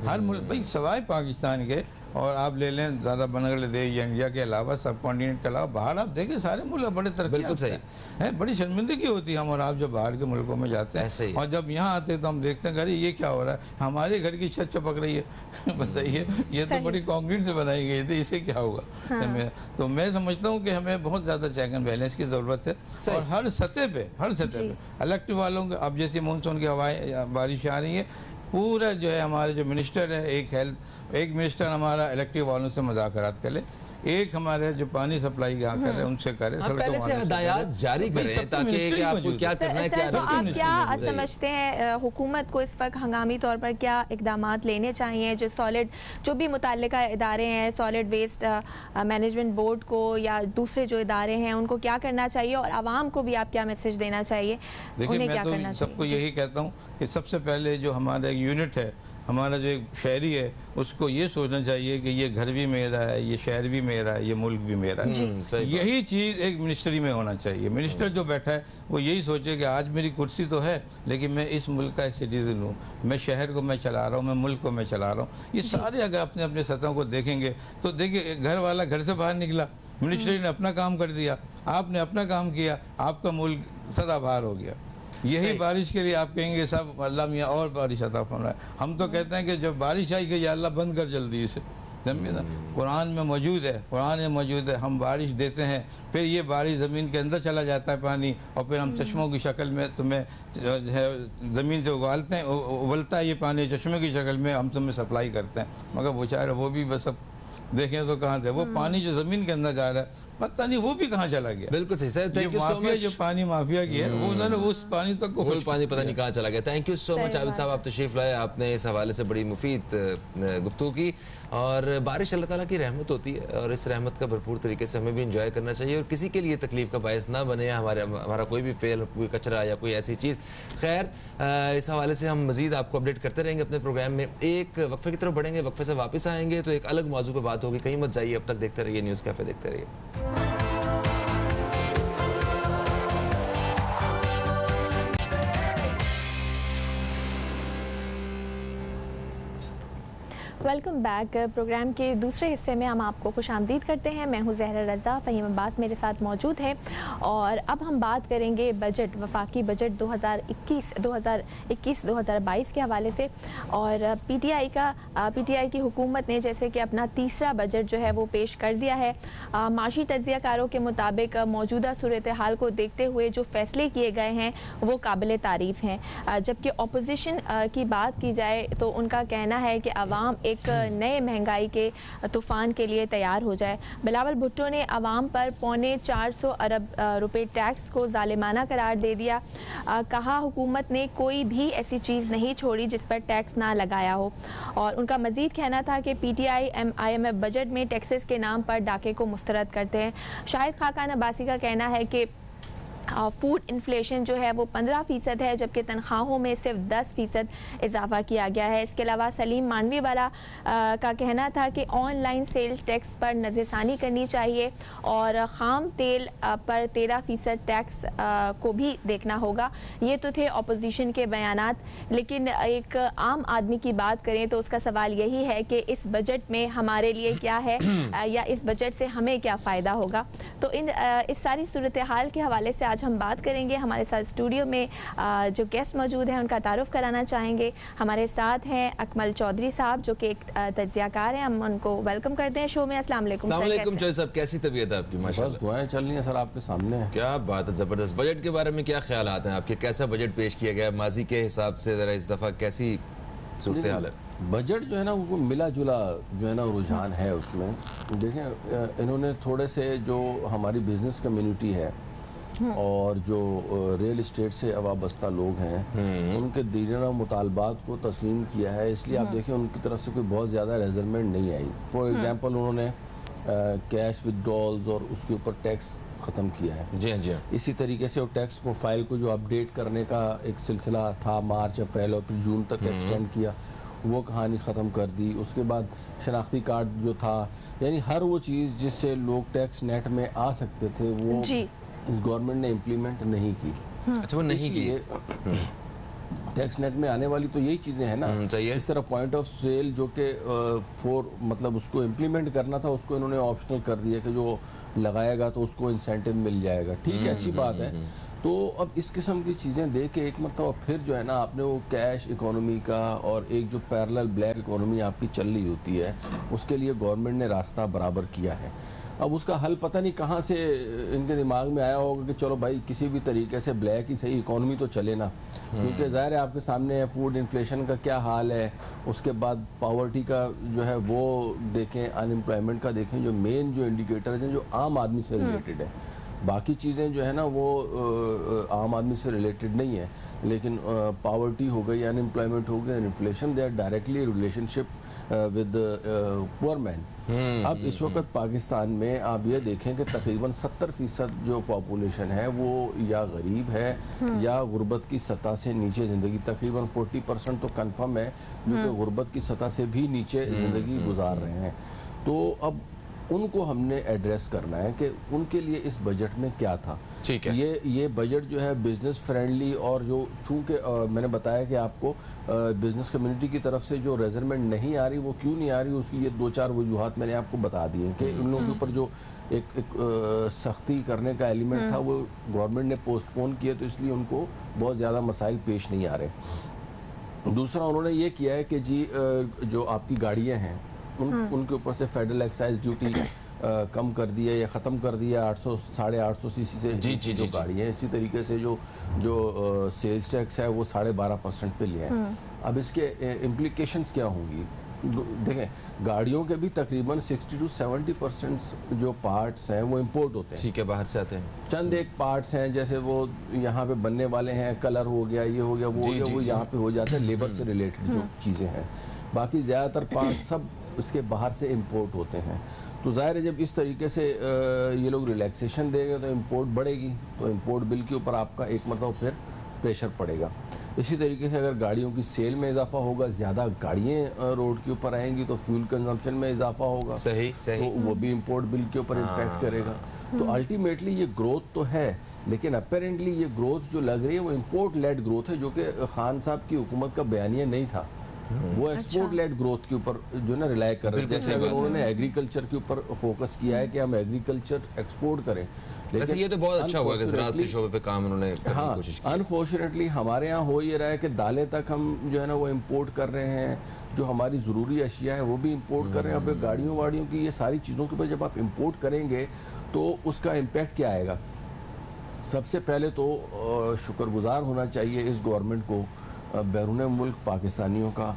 हर मुल्क। भाई सवाए पाकिस्तान के, और आप ले लें ज़्यादा बांग्लादेश या इंडिया के अलावा, सब कॉन्टिनेंट के अलावा बाहर आप देखें सारे मुल्क बड़े तरक्की है। बड़ी शर्मिंदगी होती है हम और आप जब बाहर के मुल्कों में जाते हैं, और जब यहाँ आते हैं तो हम देखते हैं अरे ये क्या हो रहा है, हमारे घर की छत चपक रही है बताइए, ये तो बड़ी कंक्रीट से बनाई गई थी, इसे क्या होगा? हाँ। तो मैं समझता हूँ कि हमें बहुत ज़्यादा चेक एंड बैलेंस की ज़रूरत है, और हर सतह पे इलेक्टेड वालों के, अब जैसे मानसून की हवाएं बारिश आ रही है, पूरा जो है हमारे जो मिनिस्टर है, एक मिनिस्टर हमारा इलेक्ट्रिक वालों से मुज़ाकरात करे, एक हमारे जो पानी सप्लाई यहाँ कर रहे हैं उनसे करें,
पहले से हदायत जारी करें ताकि आपको क्या करना है, क्या
तो आप क्या समझते हैं हुकूमत को इस वक्त हंगामी तौर पर क्या इकदामात लेने चाहिए? जो भी मुतल्लिका इदारे हैं, सॉलिड वेस्ट मैनेजमेंट बोर्ड को या दूसरे जो इदारे हैं, उनको क्या करना चाहिए, और आवाम को भी आप क्या मैसेज देना चाहिए?
देखिए, मैं तो सबको यही कहता हूँ कि सबसे पहले जो हमारा एक यूनिट है, हमारा जो एक शहरी है उसको ये सोचना चाहिए कि ये घर भी मेरा है, ये शहर भी मेरा है, ये मुल्क भी मेरा है। यही चीज़ एक मिनिस्ट्री में होना चाहिए। मिनिस्टर जो बैठा है वो यही सोचे कि आज मेरी कुर्सी तो है लेकिन मैं इस मुल्क का एक सिटीजन हूँ, मैं शहर को मैं चला रहा हूँ, मैं मुल्क को मैं चला रहा हूँ। ये सारे अगर अपने अपने सतहों को देखेंगे तो देखिए, घर वाला घर से बाहर निकला, मिनिस्ट्री ने अपना काम कर दिया, आपने अपना काम किया, आपका मुल्क सदाबहार हो गया। यही बारिश के लिए आप कहेंगे सब अल्लाह मियाँ और बारिश अता फरमाए। हम तो कहते हैं कि जब बारिश आई कि या अल्लाह बंद कर जल्दी इसे, समझे ना। कुरान में मौजूद है, कुरान में मौजूद है, हम बारिश देते हैं, फिर ये बारिश ज़मीन के अंदर चला जाता है पानी, और फिर हम चश्मों की शक्ल में तुम्हें जो है ज़मीन से उगालते हैं, उबलता है ये पानी चश्मे की शक्ल में, हम तुम्हें सप्लाई करते हैं। मगर बेचारे वो भी बस अब देखें तो कहाँ थे, वो पानी जो ज़मीन के अंदर जा रहा है पता नहीं वो भी कहाँ चला गया।
बिल्कुल सही sir, thank you so much.
जो पानी माफिया की है वो उन्होंने उस पानी तक को
पानी पता नहीं कहाँ चला गया। Thank you so much Abid साहब, आप तशरीफ लाए, आपने इस हवाले से बड़ी मुफीद गुफ्तगू की। और बारिश अल्लाह ताला की रहमत होती है और इस रहमत का भरपूर तरीके से हमें भी इंजॉय करना चाहिए और किसी के लिए तकलीफ का बायस ना बने हमारा कोई भी फेल, कोई कचरा या कोई ऐसी चीज़। खैर, इस हवाले से हम मजीद आपको अपडेट करते रहेंगे अपने प्रोग्राम में। एक वक्फे की तरफ बढ़ेंगे, वक्फे से वापस आएंगे तो एक अलग मौजू पर बात होगी। कहीं मत जाइए, अब तक देखते रहिए न्यूज़ कैफे, देखते रहिए।
Welcome back. प्रोग्राम के दूसरे हिस्से में हम आपको खुशामदीद करते हैं। मैं हूं ज़हरा रज़ा, फ़हीम अब्बास मेरे साथ मौजूद है और अब हम बात करेंगे बजट, वफाकी बजट 2021-2022 के हवाले से। और पीटीआई की हुकूमत ने जैसे कि अपना तीसरा बजट जो है वो पेश कर दिया है। माशी तज्ज़ियाकारों के मुताबिक मौजूदा सूरत हाल को देखते हुए जो फ़ैसले किए गए हैं वो काबिल तारीफ़ हैं। जबकि अपोजिशन की बात की जाए तो उनका कहना है कि आवाम एक नए महंगाई के तूफ़ान के लिए तैयार हो जाए। बिलावल भुट्टो ने आवाम पर 450 अरब रुपए टैक्स को जालिमाना करार दे दिया। कहा हुकूमत ने कोई भी ऐसी चीज़ नहीं छोड़ी जिस पर टैक्स ना लगाया हो। और उनका मज़ीद कहना था कि पीटीआई IMF बजट में टैक्सेस के नाम पर डाके को मुस्तरद करते हैं। शाहिद खाकान अब्बासी का कहना है कि फूड इन्फ्लेशन जो है वो 15% है, जबकि तनख्वाहों में सिर्फ 10% इजाफा किया गया है। इसके अलावा सलीम मानवी वाला का कहना था कि ऑनलाइन सेल टैक्स पर नज़रसानी करनी चाहिए और ख़ाम तेल पर 13% टैक्स को भी देखना होगा। ये तो थे अपोजिशन के बयानात, लेकिन एक आम आदमी की बात करें तो उसका सवाल यही है कि इस बजट में हमारे लिए क्या है या इस बजट से हमें क्या फ़ायदा होगा। तो इस सारी सूरत हाल के हवाले से आज हम बात करेंगे। हमारे साथ स्टूडियो में जो गेस्ट मौजूद हैं उनका तारुफ कराना चाहेंगे। हमारे साथ हैं अकमल चौधरी साहब जो कि एक तज्जियाकार हैं, हम उनको वेलकम करते हैं शो में। अस्सलाम वालेकुम।
अस्सलाम वालेकुम चौधरी साहब, कैसी तबीयत है आपकी? माशाल्लाह,
बस दुआएं चल रही हैं सर आपके सामने।
क्या बात है, ज़बरदस्त। बजट के बारे में क्या ख्यालात हैं आपके? कैसा बजट पेश किया गया माजी के हिसाब से? ज़रा इस दफ़ा कैसी सूरत हाल है?
बजट जो है ना वो मिला जुला जो है ना रुझान है उसमें। देखें, इन्होंने थोड़े से जो हमारी बिजनेस कम्युनिटी है और जो रियल इस्टेट से वाबस्ता लोग हैं उनके दीनाना मुतालबात को तस्लीम किया है, इसलिए आप देखें उनकी तरफ से कोई बहुत ज़्यादा रेजरमेंट नहीं आई। फॉर एग्जांपल उन्होंने कैश विदड्रॉल्स और उसके ऊपर टैक्स ख़त्म किया है।
जी हाँ, जी हाँ।
इसी तरीके से वो टैक्स प्रोफाइल को जो अपडेट करने का एक सिलसिला था मार्च, अप्रैल और फिर जून तक एक्सटेंड किया, वो कहानी ख़त्म कर दी। उसके बाद शनाख्ती कार्ड जो था, यानी हर वो चीज़ जिससे लोग टैक्स नेट में आ सकते थे वो इस गवर्नमेंट ने इम्प्लीमेंट नहीं की।
अच्छा, वो नहीं की।
टैक्स नेट में आने वाली तो यही चीज़ें हैं ना। इस तरह पॉइंट ऑफ सेल जो कि मतलब उसको इम्प्लीमेंट करना था उसको इन्होंने ऑप्शनल कर दिया कि जो लगाएगा तो उसको इंसेंटिव मिल जाएगा। ठीक है, अच्छी बात है। तो अब इस किस्म की चीज़ें दे के एक मतलब फिर जो है ना आपने वो कैश इकोनॉमी का और एक जो पैरेलल ब्लैक इकोनॉमी आपकी चल रही होती है उसके लिए गवर्नमेंट ने रास्ता बराबर किया है। अब उसका हल पता नहीं कहाँ से इनके दिमाग में आया होगा कि चलो भाई किसी भी तरीके से ब्लैक ही सही, इकोनॉमी तो चले ना। क्योंकि ज़ाहिर है आपके सामने है फूड इन्फ्लेशन का क्या हाल है, उसके बाद पॉवर्टी का जो है वो देखें, अनएम्प्लॉयमेंट का देखें, जो मेन जो इंडिकेटर हैं जो आम आदमी से रिलेटेड है। बाकी चीज़ें जो है ना वो आम आदमी से रिलेटेड नहीं है, लेकिन पॉवर्टी हो गई, अनएम्प्लॉयमेंट हो गई, inflation, they are directly relationship with poor man. अब इस वक्त पाकिस्तान में आप ये देखें कि तकरीबन 70% जो पॉपुलेशन है वो या गरीब है या गुर्बत की सतह से नीचे ज़िंदगी, तकरीबन 40% तो कन्फर्म है जो कि गुर्बत की सतह से भी नीचे ज़िंदगी गुजार रहे हैं। तो अब उनको हमने एड्रेस करना है कि उनके लिए इस बजट में क्या था।
ठीक है।
ये बजट जो है बिज़नेस फ्रेंडली, और जो चूँकि मैंने बताया कि आपको बिज़नेस कम्युनिटी की तरफ से जो रेजरमेंट नहीं आ रही, वो क्यों नहीं आ रही, उसकी ये 2-4 वजूहात मैंने आपको बता दी हैं कि उन लोगों के ऊपर जो एक सख्ती करने का एलिमेंट था वो गवर्नमेंट ने पोस्टपोन किया, तो इसलिए उनको बहुत ज़्यादा मसाइल पेश नहीं आ रहे। दूसरा उन्होंने ये किया है कि जी जो आपकी गाड़ियाँ हैं उनके ऊपर से फेडरल एक्साइज ड्यूटी कम कर दिया या ख़त्म कर दिया 800-850 सीसी से जो गाड़ी है। इसी तरीके से जो सेल्स टैक्स है वो 12.5% पे लिया है। अब इसके इम्प्लीकेशंस क्या होंगी? देखें, गाड़ियों के भी तकरीबन 60 to 70% जो पार्ट्स हैं वो इंपोर्ट होते हैं।
ठीक है, बाहर से आते हैं।
चंद एक पार्ट्स हैं जैसे वो यहाँ पे बनने वाले हैं, कलर हो गया, ये हो गया, वो हो गया, वो यहाँ पे हो जाता है, लेबर से रिलेटेड जो चीज़ें हैं। बाकी ज़्यादातर पार्ट सब इसके बाहर से इंपोर्ट होते हैं। तो ज़ाहिर है जब इस तरीके से ये लोग रिलैक्सेशन देंगे तो इंपोर्ट बढ़ेगी, तो इंपोर्ट बिल के ऊपर आपका एक मतलब फिर प्रेशर पड़ेगा। इसी तरीके से अगर गाड़ियों की सेल में इजाफा होगा, ज़्यादा गाड़ियाँ रोड के ऊपर आएंगी तो फ्यूल कंजम्पशन में इजाफा होगा,
सही
तो वो भी इंपोर्ट बिल के ऊपर इम्पैक्ट करेगा। तो अल्टीमेटली ये ग्रोथ तो है, लेकिन अपेरेंटली ये ग्रोथ जो लग रही है वो इंपोर्ट लेड ग्रोथ है, जो कि खान साहब की हुकूमत का बयानिया नहीं था। वो एक्सपोर्ट लेड ग्रोथ के ऊपर जो ना रिलाय कर रहे थे। जैसे अगर उन्होंने एग्रीकल्चर के ऊपर फोकस किया है कि हम एग्रीकल्चर एक्सपोर्ट करें,
लेकिन ये तो बहुत अच्छा हुआ कि ज़राअत के शोबे पे काम उन्होंने करने की कोशिश की।
अनफॉर्चुनेटली हमारे यहाँ हो ये रहा है कि दालें तक हम जो है ना वो इंपोर्ट कर रहे हैं, जो हमारी ज़रूरी अशिया है वो भी इंपोर्ट कर रहे हैं। अब गाड़ियों वाड़ियों की ये सारी चीज़ों के ऊपर जब आप इंपोर्ट करेंगे तो उसका इम्पैक्ट क्या आएगा? सबसे पहले तो शुक्रगुजार होना चाहिए इस गवर्नमेंट को, बैरून मुल्क पाकिस्तानियों का,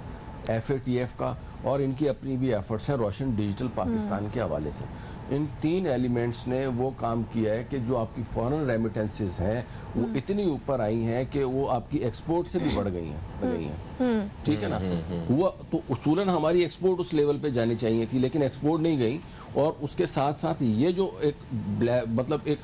FATF का, और इनकी अपनी भी एफर्ट्स हैं रोशन डिजिटल पाकिस्तान के हवाले से। इन 3 एलिमेंट्स ने वो काम किया है कि जो आपकी फॉरेन रेमिटेंसेस हैं वो इतनी ऊपर आई हैं कि वो आपकी एक्सपोर्ट से भी बढ़ गई हैं। ठीक है ना? हुआ तो उसूलन हमारी एक्सपोर्ट उस लेवल पे जानी चाहिए थी, लेकिन एक्सपोर्ट नहीं गई। और उसके साथ साथ ये जो एक मतलब एक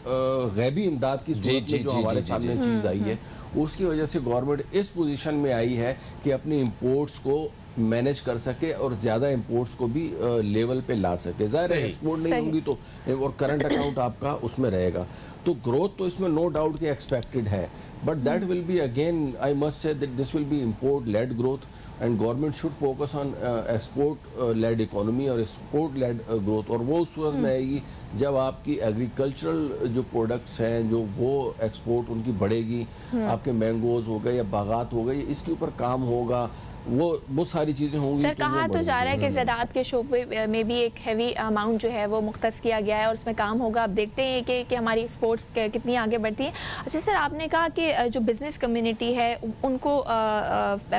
गैबी इमदाद की सूरत में जो हमारे सामने चीज़ आई है, उसकी वजह से गवर्नमेंट इस पोजीशन में आई है कि अपनी इंपोर्ट्स को मैनेज कर सके और ज़्यादा इंपोर्ट्स को भी लेवल पे ला सके। ज़ाहिर है एक्सपोर्ट नहीं होंगी तो और करंट अकाउंट आपका उसमें रहेगा, तो ग्रोथ तो इसमें नो डाउट के एक्सपेक्टेड है, but that will be again I must say that this will be import led growth, and government should focus on export led economy और एक्सपोर्ट लेड ग्रोथ। और वो उस सूरत में आएगी जब आपकी एग्रीकल्चरल जो प्रोडक्ट्स हैं जो वो एक्सपोर्ट उनकी बढ़ेगी, आपके मैंगोज हो गए या बागात हो गए, इसके ऊपर काम होगा, वो सारी चीज़ें होंगी।
सर कहा तो जा रहा है कि ज़राअत के शोबे में भी एक हैवी अमाउंट जो है वो मुख्तस किया गया है और उसमें काम होगा। अब देखते हैं कि हमारी एक्सपोर्ट्स कितनी आगे बढ़ती हैं। अच्छा सर, आपने कहा कि जो बिज़नेस कम्युनिटी है उनको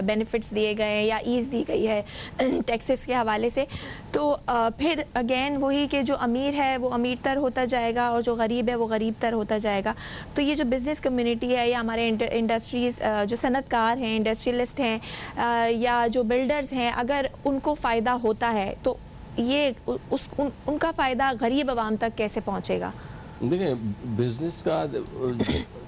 बेनिफिट्स दिए गए हैं या ईज़ दी गई है टैक्सेस के हवाले से, तो फिर अगेन वही कि जो अमीर है वो अमीर तर होता जाएगा और जो गरीब है वो गरीब तर होता जाएगा। तो ये जो बिज़नेस कम्युनिटी है या हमारे इंडस्ट्रीज़ जो सनतकार हैं, इंडस्ट्रियलिस्ट हैं या जो बिल्डर्स हैं, अगर उनको फ़ायदा होता है तो ये उनका फ़ायदा गरीब आवाम तक कैसे पहुँचेगा?
देखें, बिजनेस का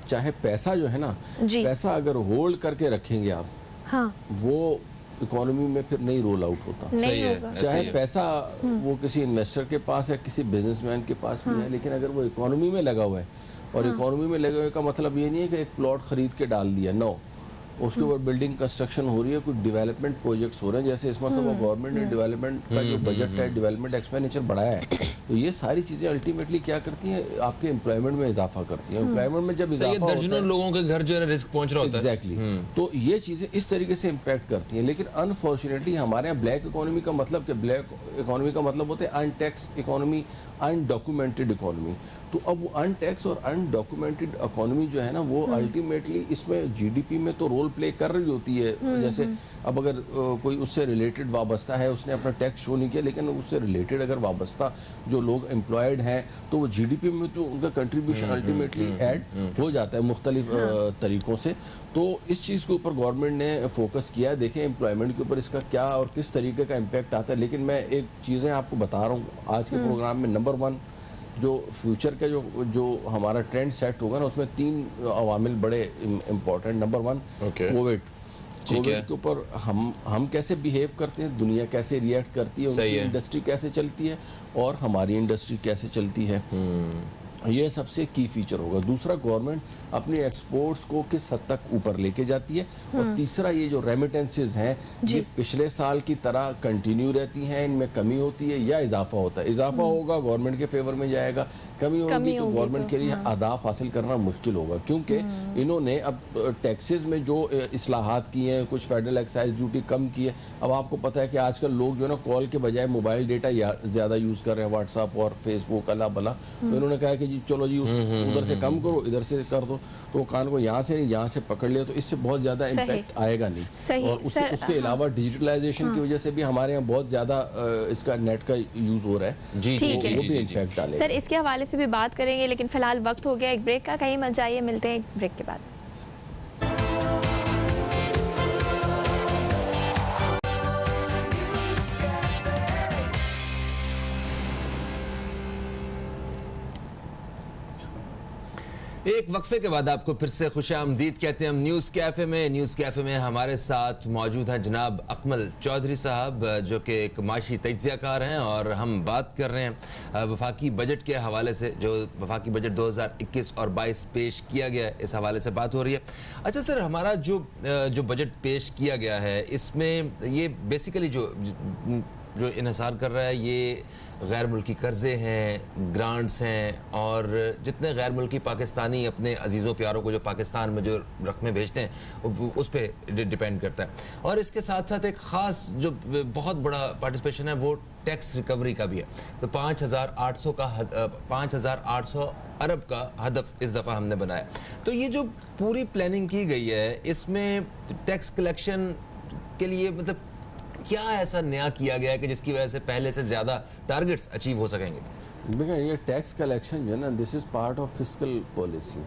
चाहे पैसा जो है ना, पैसा अगर होल्ड करके रखेंगे आप, हाँ, वो इकोनॉमी में फिर नहीं रोल आउट होता।
सही है,
चाहे पैसा वो किसी इन्वेस्टर के पास है, किसी बिजनेसमैन के पास भी है, लेकिन अगर वो इकोनॉमी में लगा हुआ है, और इकोनॉमी में लगे हुए का मतलब ये नहीं है कि एक प्लॉट खरीद के डाल दिया, नो, उसके ऊपर बिल्डिंग कंस्ट्रक्शन हो रही है, कुछ डेवलपमेंट प्रोजेक्ट्स हो रहे हैं। जैसे इस मतलब गवर्नमेंट ने डेवलपमेंट का जो बजट है, डेवलपमेंट एक्सपेंडिचर बढ़ाया है, तो ये सारी चीज़ें अल्टीमेटली क्या करती हैं, आपके एम्प्लॉयमेंट में इजाफा करती हैं। एम्प्लॉयमेंट में जब इजाफा
दर्जनों लोगों के घर जो है रिस्क पहुंच रहा होता है।
एग्जैक्टली, तो ये चीज़ें इस तरीके से इम्पैक्ट करती हैं। लेकिन अनफॉर्चुनेटली हमारे यहाँ ब्लैक इकोनॉमी का मतलब क्या, ब्लैक इकोनॉमी का मतलब होता है अनटैक्स इकोनॉमी, अनडॉक्यूमेंटेड इकोनॉमी। तो अब वो अनटैक्स और अनडॉक्यूमेंटेड इकोनॉमी जो है ना, वो अल्टीमेटली इसमें GDP में तो रोल प्ले कर रही होती है। जैसे अब अगर कोई उससे रिलेटेड वाबस्ता है, उसने अपना टैक्स शो नहीं किया, लेकिन उससे रिलेटेड अगर वाबस्ता जो लोग एम्प्लॉयड हैं तो वो जीडीपी में तो उनका कंट्रीब्यूशन अल्टीमेटली ऐड हो जाता है मुख्तलिफ तरीक़ों से। तो इस चीज़ के ऊपर गवर्नमेंट ने फोकस किया। देखें एम्प्लॉयमेंट के ऊपर इसका क्या और किस तरीके का इम्पैक्ट आता है। लेकिन मैं एक चीज़ें आपको बता रहा हूँ आज के प्रोग्राम में। नंबर 1 जो फ्यूचर का जो हमारा ट्रेंड सेट होगा ना, उसमें 3 अवामिल बड़े इम्पोर्टेंट। नंबर 1 कोविड के ऊपर हम कैसे बिहेव करते हैं, दुनिया कैसे रिएक्ट करती है, उनकी इंडस्ट्री कैसे चलती है और हमारी इंडस्ट्री कैसे चलती है, ये सबसे की फीचर होगा। दूसरा, गवर्नमेंट अपनी एक्सपोर्ट्स को किस हद तक ऊपर लेके जाती है। और तीसरा, ये जो रेमिटेंसेस हैं ये पिछले साल की तरह कंटिन्यू रहती हैं, इनमें कमी होती है या इजाफा होता है। इजाफा होगा गवर्नमेंट के फेवर में जाएगा, कमी होगी तो गवर्नमेंट के लिए अहदाफ हासिल करना मुश्किल होगा। क्योंकि इन्होंने अब टैक्सेस में जो इस्लाहात किए हैं, कुछ फेडरल एक्साइज ड्यूटी कम की है। अब आपको पता है कि आजकल लोग जो है ना कॉल के बजाय मोबाइल डेटा ज़्यादा यूज़ कर रहे हैं, व्हाट्सअप और फेसबुक अला बला। तो इन्होंने कहा कि जी चलो जी उधर से कम करो, इधर से कर दो, तो वो कान को यहाँ से नहीं यहाँ से पकड़ लिया, तो इससे बहुत ज़्यादा इम्पैक्ट आएगा नहीं। और उसके अलावा डिजिटलाइजेशन की वजह से भी हमारे यहाँ बहुत ज़्यादा इसका नेट का यूज़ हो रहा है जी, वो भी इम्पैक्ट डालेगा।
सर इसके हवाले से भी बात करेंगे, लेकिन फिलहाल वक्त हो गया एक ब्रेक का। कहीं मत जाइए, मिलते हैं एक ब्रेक के बाद।
एक वक्फे के बाद आपको फिर से खुशामदीद कहते हैं हम न्यूज़ कैफ़े में। न्यूज़ कैफ़े में हमारे साथ मौजूद हैं जनाब अकमल चौधरी साहब, जो कि एक माशी तज्ज़ियाकार हैं, और हम बात कर रहे हैं वफाकी बजट के हवाले से। जो वफाकी बजट 2021 और 22 पेश किया गया है, इस हवाले से बात हो रही है। अच्छा सर, हमारा जो बजट पेश किया गया है, इसमें ये बेसिकली जो इन्हिसार कर रहा है, ये गैर मुल्की कर्ज़े हैं, ग्रांट्स हैं, और जितने गैर मुल्की पाकिस्तानी अपने अजीज़ों प्यारों को जो पाकिस्तान में जो रकमें भेजते हैं उस पर डिपेंड करता है। और इसके साथ साथ एक ख़ास जो बहुत बड़ा पार्टिसिपेशन है वो टैक्स रिकवरी का भी है। तो 5,800 अरब का हदफ इस दफ़ा हमने बनाया। तो ये जो पूरी प्लानिंग की गई है, इसमें टैक्स कलेक्शन के लिए मतलब क्या ऐसा नया किया गया है कि जिसकी वजह से पहले से ज़्यादा टारगेट्स अचीव हो सकेंगे?
देखिए, ये टैक्स कलेक्शन जो है ना, this is part of fiscal policy.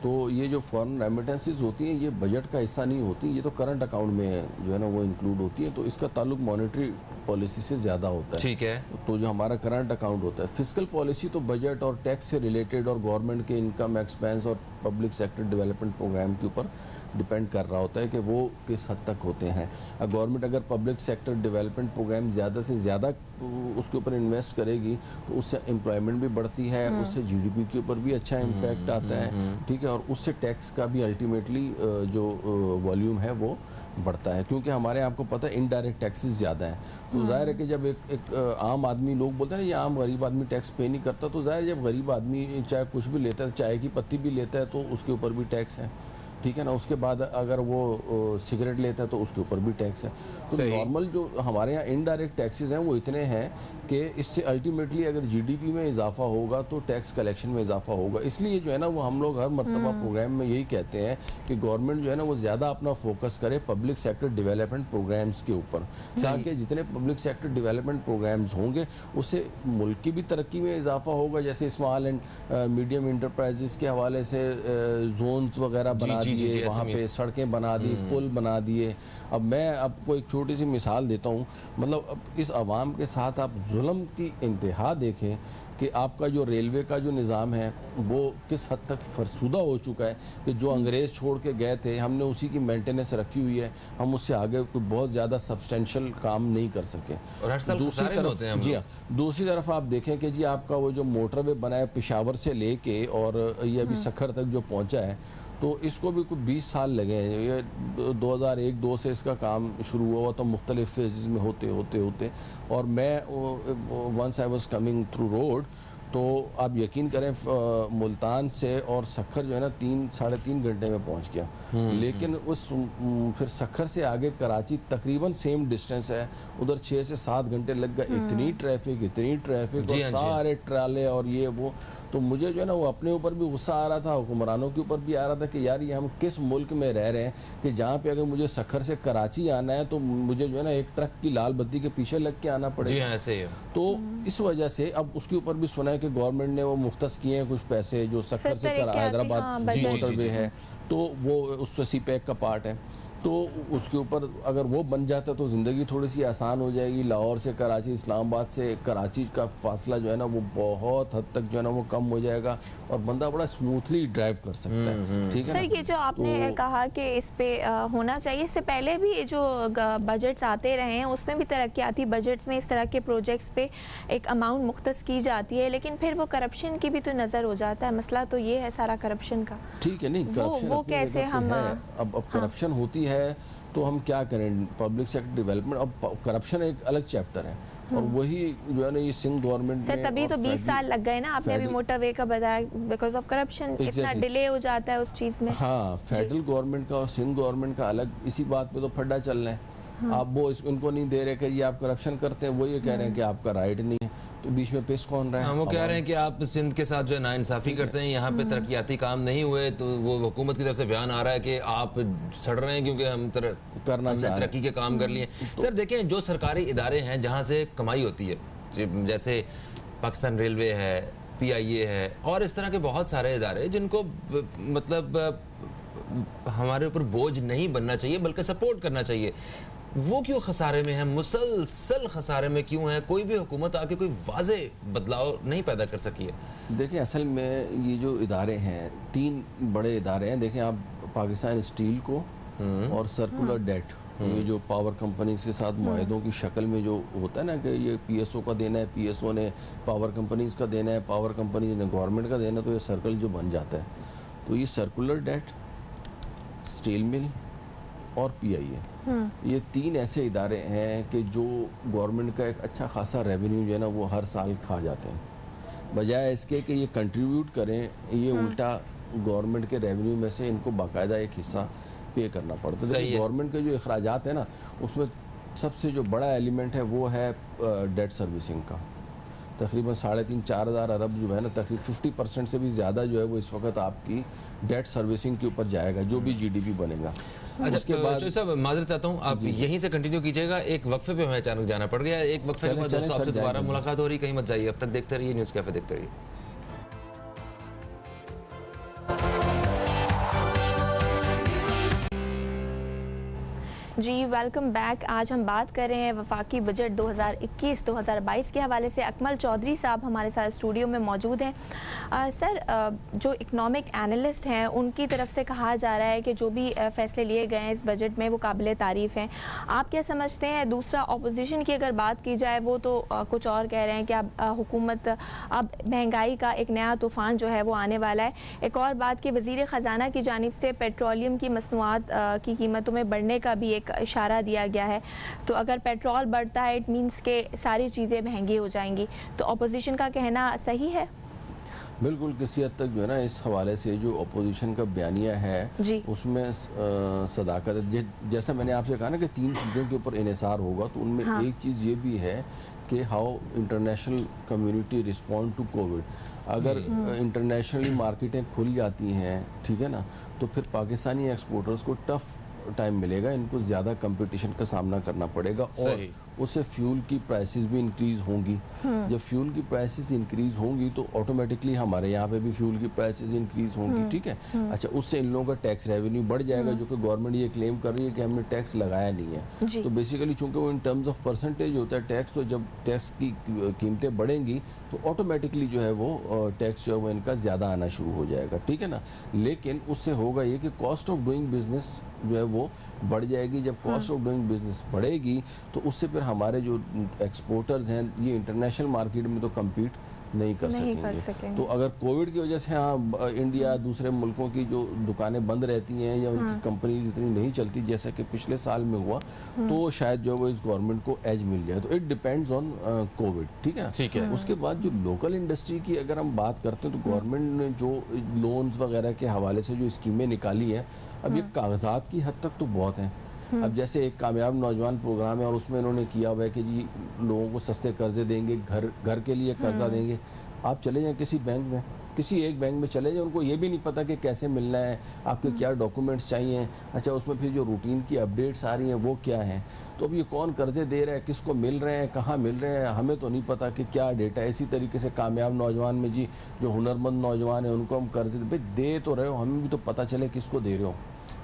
तो ये जो फॉरेन रेमिटेंसेस होती हैं, ये बजट का हिस्सा नहीं होती, ये तो करंट अकाउंट में जो है ना वो इंक्लूड होती है। तो इसका ताल्लुक मॉनेटरी पॉलिसी से ज़्यादा होता है।
ठीक है।
तो जो हमारा करंट अकाउंट होता है, फिस्कल पॉलिसी तो बजट और टैक्स से रिलेटेड और गवर्नमेंट के इनकम एक्सपेंस और पब्लिक सेक्टर डेवलपमेंट प्रोग्राम के ऊपर डिपेंड कर रहा होता है कि वो किस हद तक होते हैं। गवर्नमेंट अगर पब्लिक सेक्टर डेवलपमेंट प्रोग्राम ज़्यादा से ज़्यादा उसके ऊपर इन्वेस्ट करेगी तो उससे एम्प्लॉयमेंट भी बढ़ती है, उससे जीडीपी के ऊपर भी अच्छा इम्पैक्ट आता है, ठीक है, और उससे टैक्स का भी अल्टीमेटली जो वॉल्यूम है वो बढ़ता है। क्योंकि हमारे यहाँ आपको पता है इनडायरेक्ट टैक्सेस ज़्यादा हैं। तो ज़ाहिर है कि जब एक आम आदमी, लोग बोलते हैं ना ये आम गरीब आदमी टैक्स पे नहीं करता, तो ज़ाहिर जब गरीब आदमी चाहे कुछ भी लेता है, चाय की पत्ती भी लेता है तो उसके ऊपर भी टैक्स है, ठीक है ना। उसके बाद अगर वो सिगरेट लेता है तो उसके ऊपर भी टैक्स है। तो नॉर्मल जो हमारे यहाँ इनडायरेक्ट टैक्सेस हैं वो इतने हैं कि इससे अल्टीमेटली अगर जीडीपी में इजाफा होगा तो टैक्स कलेक्शन में इजाफा होगा। इसलिए जो है ना वो हम लोग हर मरतबा प्रोग्राम में यही कहते हैं कि गवर्नमेंट जो है ना वो ज़्यादा अपना फोकस करे पब्लिक सेक्टर डेवलपमेंट प्रोग्राम्स के ऊपर, ताकि जितने पब्लिक सेक्टर डेवलपमेंट प्रोग्राम्स होंगे उससे मुल्क की भी तरक्की में इजाफा होगा। जैसे स्मॉल एंड मीडियम इंटरप्राइजेस के हवाले से जोन्स वगैरह बना दिए, वहाँ पे सड़कें बना दी, पुल बना दिए। अब मैं आपको एक छोटी सी मिसाल देता हूँ, मतलब अब इस आवाम के साथ आप जुल्म की इंतहा देखें कि आपका जो रेलवे का जो निज़ाम है वो किस हद तक फरसुदा हो चुका है कि जो अंग्रेज़ छोड़ के गए थे हमने उसी की मेंटेनेंस रखी हुई है, हम उससे आगे कोई बहुत ज़्यादा सब्सटेंशियल काम नहीं कर सके।
और हर साल दूसरी तरफ
जी हाँ, दूसरी तरफ आप देखें कि जी आपका वो जो मोटरवे बना है पेशावर से लेके और ये अभी सखर तक जो पहुँचा है, तो इसको भी कुछ 20 साल लगे हैं। ये 2001-2 से इसका काम शुरू हुआ तो मुख्तलिफ फेजेस में होते और मैं once I was coming through road, तो आप यकीन करें मुल्तान से और सखर जो है ना 3-3.5 घंटे में पहुंच गया। लेकिन उस फिर सखर से आगे कराची तकरीबन सेम डिस्टेंस है, उधर 6 से 7 घंटे लग गए। इतनी ट्रैफिक और सारे ट्राले और ये वो। तो मुझे जो है ना वो अपने ऊपर भी गुस्सा आ रहा था, हुक्मरानों के ऊपर भी आ रहा था कि यार ये हम किस मुल्क में रह रहे हैं कि जहाँ पे अगर मुझे सखर से कराची आना है तो मुझे जो है ना एक ट्रक की लाल बत्ती के पीछे लग के आना पड़ेगा।
जी हाँ, ऐसे ही है।
तो इस वजह से अब उसके ऊपर भी सुना है कि गवर्नमेंट ने वो मुख्तस किए हैं कुछ पैसे, जो सखर से हैदराबाद मोटरवे है तो वो उससे सीपैक का पार्ट है। तो उसके ऊपर अगर वो बन जाता तो ज़िंदगी थोड़ी सी आसान हो जाएगी। लाहौर से कराची, इस्लामाबाद से कराची का फासला जो है ना वो बहुत हद तक जो है ना वो कम हो जाएगा और बंदा बड़ा स्मूथली ड्राइव कर सकता है। ठीक है
सर, ये जो आपने कहा कि इस पे होना चाहिए, इससे पहले भी जो बजट्स आते रहे हैं उसमें भी तरक्याती बजट्स में इस तरह के प्रोजेक्ट्स पे एक अमाउंट मुख्तस की जाती है, लेकिन फिर वो करप्शन की भी तो नज़र हो जाता है। मसला तो ये है सारा करप्शन का।
ठीक है, नहीं करप्शन
वो कैसे हम
अब करप्शन होती है तो हम क्या करें, पब्लिक सेक्टर डेवलपमेंट। अब करप्शन एक अलग चैप्टर है और वही जो है ना ये सिंध गवर्नमेंट
सर तभी तो 20 साल लग गए ना, आपने अभी मोटरवे का बताया, बिकॉज ऑफ करप्शन इतना डिले हो जाता है उस चीज़ में।
हाँ, फेडरल गवर्नमेंट का और सिंध गवर्नमेंट का अलग, इसी बात पे तो फड्डा चल रहा है। आप वो इनको नहीं दे रहे कि ये आप करप्शन करते हैं, वो ये कह रहे हैं कि आपका राइट नहीं है, तो बीच में पेश कौन रहा है?
वो कह रहे हैं कि आप सिंध के साथ जो है नाइंसाफी करते हैं, यहाँ पे तरक्याती काम नहीं हुए, तो वो हुकूमत की तरफ से बयान आ रहा है कि आप सड़ रहे हैं क्योंकि हम तरक्की के काम कर लिए। सर देखें, जो सरकारी इदारे हैं जहाँ से कमाई होती है, जैसे पाकिस्तान रेलवे है, PIA है और इस तरह के बहुत सारे इदारे जिनको मतलब हमारे ऊपर बोझ नहीं बनना चाहिए बल्कि सपोर्ट करना चाहिए, वो क्यों खसारे में है, मुसलसल खसारे में क्यों है? कोई भी हुकूमत आके कोई वाज़े बदलाव नहीं पैदा कर सकी है।
देखिए, असल में ये जो इदारे हैं, 3 बड़े इदारे हैं। देखें आप, पाकिस्तान स्टील को और सर्कुलर डेट, ये जो पावर कंपनी के साथ मुआहदों की शक्ल में जो होता है ना कि ये PSO का देना है, PSO ने पावर कंपनीज का देना है, पावर कंपनीज ने गवर्नमेंट का देना है, तो ये सर्कल जो बन जाता है। तो ये सर्कुलर डेट, स्टील मिल और PIA, ये 3 ऐसे इदारे हैं कि जो गवर्नमेंट का एक अच्छा खासा रेवेन्यू जो है ना वो हर साल खा जाते हैं। बजाय इसके कि ये कंट्रीब्यूट करें, ये उल्टा गवर्नमेंट के रेवेन्यू में से इनको बाकायदा एक हिस्सा पे करना पड़ता है। गवर्नमेंट के जो अखराजात है ना, उसमें सबसे जो बड़ा एलिमेंट है वो है डेट सर्विसिंग का। तकरीबन 3.5-4 हज़ार अरब जो है ना, तकरीबन 50% से भी ज़्यादा जो है वो इस वक्त आपकी डेट सर्विसिंग के ऊपर जाएगा, जो भी GDP बनेगा।
अच्छा, उसके बाद साहब माजरत चाहता हूँ, आप यहीं से कंटिन्यू कीजिएगा। एक वक्फे पे हमें अचानक जाना पड़ गया, एक वक्फे के बाद दोस्तों आपसे दोबारा मुलाकात हो रही, कहीं मत जाइए, अब तक देखते रहिए न्यूज़ कैफे, देखते रहिए।
जी वेलकम बैक। आज हम बात कर रहे हैं वफाकी बजट 2021-2022 के हवाले से। अकमल चौधरी साहब हमारे साथ स्टूडियो में मौजूद हैं। सर, जो इकनॉमिक एनालिस्ट हैं उनकी तरफ से कहा जा रहा है कि जो भी फैसले लिए गए हैं इस बजट में वो काबिल तारीफ़ हैं। आप क्या समझते हैं? दूसरा, अपोजिशन की अगर बात की जाए वो तो कुछ और कह रहे हैं कि अब हुकूमत, अब महंगाई का एक नया तूफ़ान जो है वो आने वाला है। एक और बात कि वज़ीर ख़जाना की जानिब से पेट्रोलियम की मसनूआत की कीमतों में बढ़ने का भी एक इशारा दिया गया है। तो अगर पेट्रोल बढ़ता है इट मीन्स के सारी चीज़ें महंगी हो जाएंगी। तो अपोजिशन का कहना सही है?
बिल्कुल, किसी हद तक जो है ना इस हवाले से जो अपोजिशन का बयानिया है उसमें सदाकत है। जैसा मैंने आपसे कहा ना कि 3 चीज़ों के ऊपर इन्हिसार होगा, तो उनमें एक चीज़ ये भी है कि how international community respond to Covid. अगर इंटरनेशनली मार्केटें खुल जाती हैं, ठीक है ना, तो फिर पाकिस्तानी एक्सपोर्टर्स को टफ टाइम मिलेगा, इनको ज़्यादा कंपटीशन का सामना करना पड़ेगा और उससे फ्यूल की प्राइसेस भी इंक्रीज़ होंगी। जब फ्यूल की प्राइसेस इंक्रीज़ होंगी तो ऑटोमेटिकली हमारे यहाँ पे भी फ्यूल की प्राइसेस इंक्रीज़ होंगी, ठीक है। अच्छा, उससे इन लोगों का टैक्स रेवेन्यू बढ़ जाएगा, जो कि गवर्नमेंट ये क्लेम कर रही है कि हमने टैक्स लगाया नहीं है। तो बेसिकली चूँकि वो इन टर्म्स ऑफ परसेंटेज होता है टैक्स, तो जब टैक्स की कीमतें बढ़ेंगी तो ऑटोमेटिकली जो है वो टैक्स जो है वो इनका ज़्यादा आना शुरू हो जाएगा, ठीक है ना। लेकिन उससे होगा ये कि कॉस्ट ऑफ डूइंग बिजनेस जो है वो बढ़ जाएगी। जब कॉस्ट ऑफ डूइंग बिजनेस बढ़ेगी तो उससे फिर हमारे जो एक्सपोर्टर्स हैं ये इंटरनेशनल मार्केट में तो कम्पीट नहीं कर सकेंगे। तो अगर कोविड की वजह से हाँ इंडिया दूसरे मुल्कों की जो दुकानें बंद रहती हैं या उनकी कंपनीज इतनी नहीं चलती जैसा कि पिछले साल में हुआ, तो शायद जो वो इस गवर्नमेंट को एज मिल जाए। तो इट डिपेंड्स ऑन कोविड, ठीक है ना।
ठीक है।
उसके बाद जो लोकल इंडस्ट्री की अगर हम बात करते हैं तो गवर्नमेंट ने जो लोन्स वगैरह के हवाले से जो स्कीमें निकाली हैं, अब ये कागजात की हद तक तो बहुत हैं। अब जैसे एक कामयाब नौजवान प्रोग्राम है और उसमें इन्होंने किया हुआ है कि जी लोगों को सस्ते कर्जे देंगे, घर के लिए कर्जा देंगे। आप चले जाएं किसी बैंक में, किसी एक बैंक में चले जाएं, उनको ये भी नहीं पता कि कैसे मिलना है, आपके क्या डॉक्यूमेंट्स चाहिए। अच्छा, उसमें फिर जो रूटीन की अपडेट्स आ रही हैं वो क्या है। तो अब ये कौन कर्जे दे रहा है, किसको मिल रहे हैं, कहाँ मिल रहे हैं, हमें तो नहीं पता कि क्या डेटा है। इसी तरीके से कामयाब नौजवान में जी जो हुनरमंद नौजवान है उनको हम कर्जे दे तो रहे हो, हमें भी तो पता चले किसको दे रहे हो।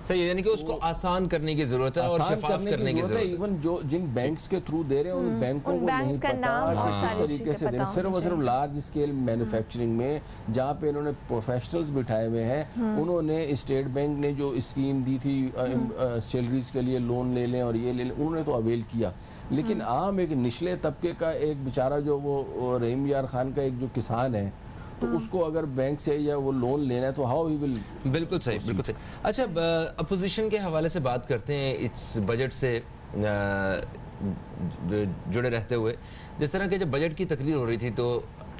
सही है, यानी कि उसको आसान करने की जरूरत है और शफाफ करने की जरूरत है।
इवन जो जिन बैंक्स के थ्रू दे रहे हैं उन बैंकों को नहीं पता कि किस तरीके से दे रहे हैं। सिर्फ और सिर्फ लार्ज स्केल मैन्युफैक्चरिंग में जहाँ पे इन्होंने प्रोफेशनल्स बिठाए हुए हैं, उन्होंने स्टेट बैंक ने जो स्कीम दी थी सैलरीज के लिए लोन ले लें और ये ले लें, उन्होंने तो अवेल किया। लेकिन आम एक निचले तबके का एक बेचारा जो वो रहीम यार खान का एक जो किसान है, तो उसको अगर बैंक से या वो लोन लेना है तो हाउ ही विल।
बिल्कुल सही, बिल्कुल सही। अच्छा, अपोजिशन के हवाले से बात करते हैं इस बजट से जुड़े रहते हुए। जिस तरह के जब बजट की तकरीर हो रही थी तो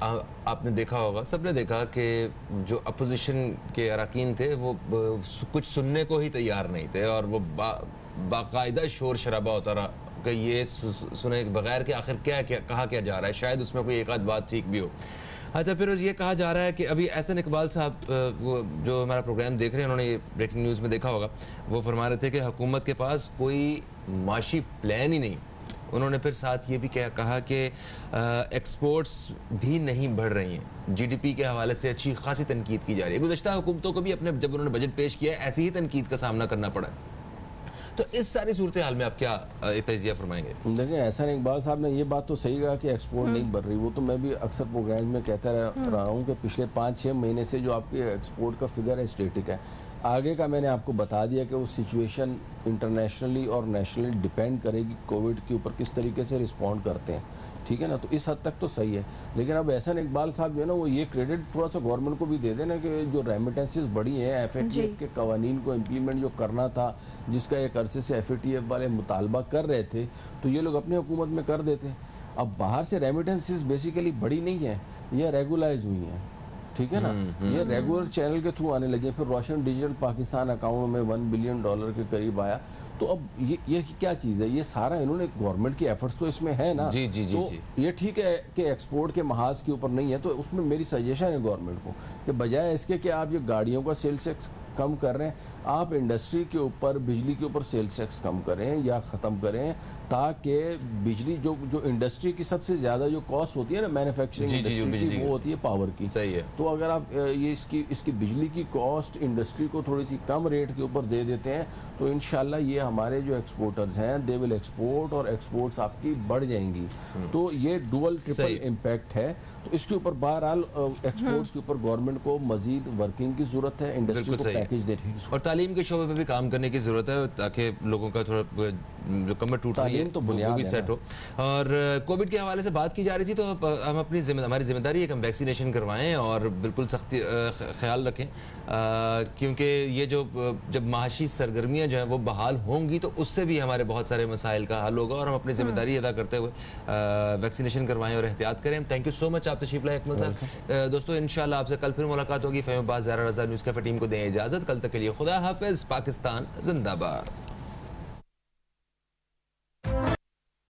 आपने देखा होगा, सबने देखा कि जो अपोजिशन के अरकान थे वो कुछ सुनने को ही तैयार नहीं थे और वो बाकायदा शोर शराबा होता रहा कि ये सुने बगैर कि आखिर क्या क्या कहा क्या जा रहा है, शायद उसमें कोई एक आध बात ठीक भी हो। अच्छा, फिर ये कहा जा रहा है कि अभी एहसन इकबाल साहब वो जो हमारा प्रोग्राम देख रहे हैं, उन्होंने ये ब्रेकिंग न्यूज़ में देखा होगा, वो फरमा रहे थे कि हुकूमत के पास कोई माशी प्लान ही नहीं। उन्होंने फिर साथ ये भी कहा कि एक्सपोर्ट्स भी नहीं बढ़ रही हैं, जीडीपी के हवाले से अच्छी खासी तनकीद की जा रही है। गुज़श्ता हुकूमतों को भी अपने जब उन्होंने बजट पेश किया ऐसी ही तनकीद का सामना करना पड़ा। तो इस सारी सूरत हाल में आप क्या तजिया फरमाएंगे?
देखिए, एहसन इकबाल साहब ने ये बात तो सही कहा कि एक्सपोर्ट नहीं बढ़ रही। वो तो मैं भी अक्सर प्रोग्राम में कहता रहा हूँ कि पिछले 5-6 महीने से जो आपके एक्सपोर्ट का फिगर है स्टेटिक है। आगे का मैंने आपको बता दिया कि वो सिचुएशन इंटरनेशनली और नेशनली डिपेंड करेगी कोविड के ऊपर किस तरीके से रिस्पॉन्ड करते हैं, ठीक है ना। तो इस हद तक तो सही है। लेकिन अब एहसन इकबाल साहब जो है ना, वो ये क्रेडिट थोड़ा सा गवर्नमेंट को भी दे देना कि जो रेमिटेंसेस बढ़ी हैं, FATF के कवानीन को इम्प्लीमेंट जो करना था, जिसका एक अरसे से FATF वाले मुतालबा कर रहे थे, तो ये लोग अपनी हुकूमत में कर देते। अब बाहर से रेमिटेंसेस बेसिकली बढ़ी नहीं है, ये रेगुलाइज हुई हैं, ठीक है ना। ये रेगुलर चैनल के थ्रू आने लगे। फिर रोशन डिजिटल पाकिस्तान अकाउंट में $1 बिलियन के करीब आया। तो अब ये क्या चीज़ है, ये सारा इन्होंने गवर्नमेंट की एफर्ट्स तो इसमें है ना।
जी जी जी,
तो
जी।
ये ठीक है कि एक्सपोर्ट के महाज के ऊपर नहीं है, तो उसमें मेरी सजेशन है गवर्नमेंट को कि बजाय इसके कि आप ये गाड़ियों का सेल्स टैक्स कम कर रहे हैं, आप इंडस्ट्री के ऊपर, बिजली के ऊपर सेल्स टैक्स कम करें या ख़त्म करें, ताकि बिजली जो इंडस्ट्री की सबसे ज़्यादा जो कॉस्ट होती है ना मैन्युफैक्चरिंग इंडस्ट्री की, वो होती है पावर की।
सही है।
तो अगर आप ये इसकी बिजली की कॉस्ट इंडस्ट्री को थोड़ी सी कम रेट के ऊपर दे देते हैं, तो इंशाल्लाह ये हमारे जो एक्सपोर्टर्स हैं दे विल एक्सपोर्ट, और एक्सपोर्ट्स आपकी बढ़ जाएंगी। तो ये डुअल ट्रिपल इम्पैक्ट है। तो इसके ऊपर बहरहाल एक्सपोर्ट्स के ऊपर गवर्नमेंट को मजीद वर्किंग की जरूरत है, इंडस्ट्री को पैकेज देने की,
और तालीम के शोबे पे भी काम करने की जरूरत है ताकि लोगों का थोड़ा जो कमर टूट रही है
तो
वो भी सेट हो। और कोविड के हवाले से बात की जा रही थी, तो हम अपनी हमारी जिम्मेदारी है कि हम वैक्सीनेशन करवाएं और बिल्कुल सख्ती ख्याल रखें, क्योंकि ये जो जब माशी सरगर्मियाँ जो हैं वो बहाल होंगी तो उससे भी हमारे बहुत सारे मसाइल का हल होगा, और हम अपनी जिम्मेदारी अदा करते हुए वैक्सीनेशन करवाएं और एहतियात करें। थैंक यू सो मच, आप तशरीफ लाए अकमल साहब। दोस्तों, इंशाल्लाह आपसे कल फिर मुलाकात होगी। फ़हीम अब्बास, ज़ारा रज़ा, न्यूज़ कैफ़े टीम को दें इजाज़त। कल तक के लिए खुदा हाफ़िज़। पाकिस्तान जिंदाबाद।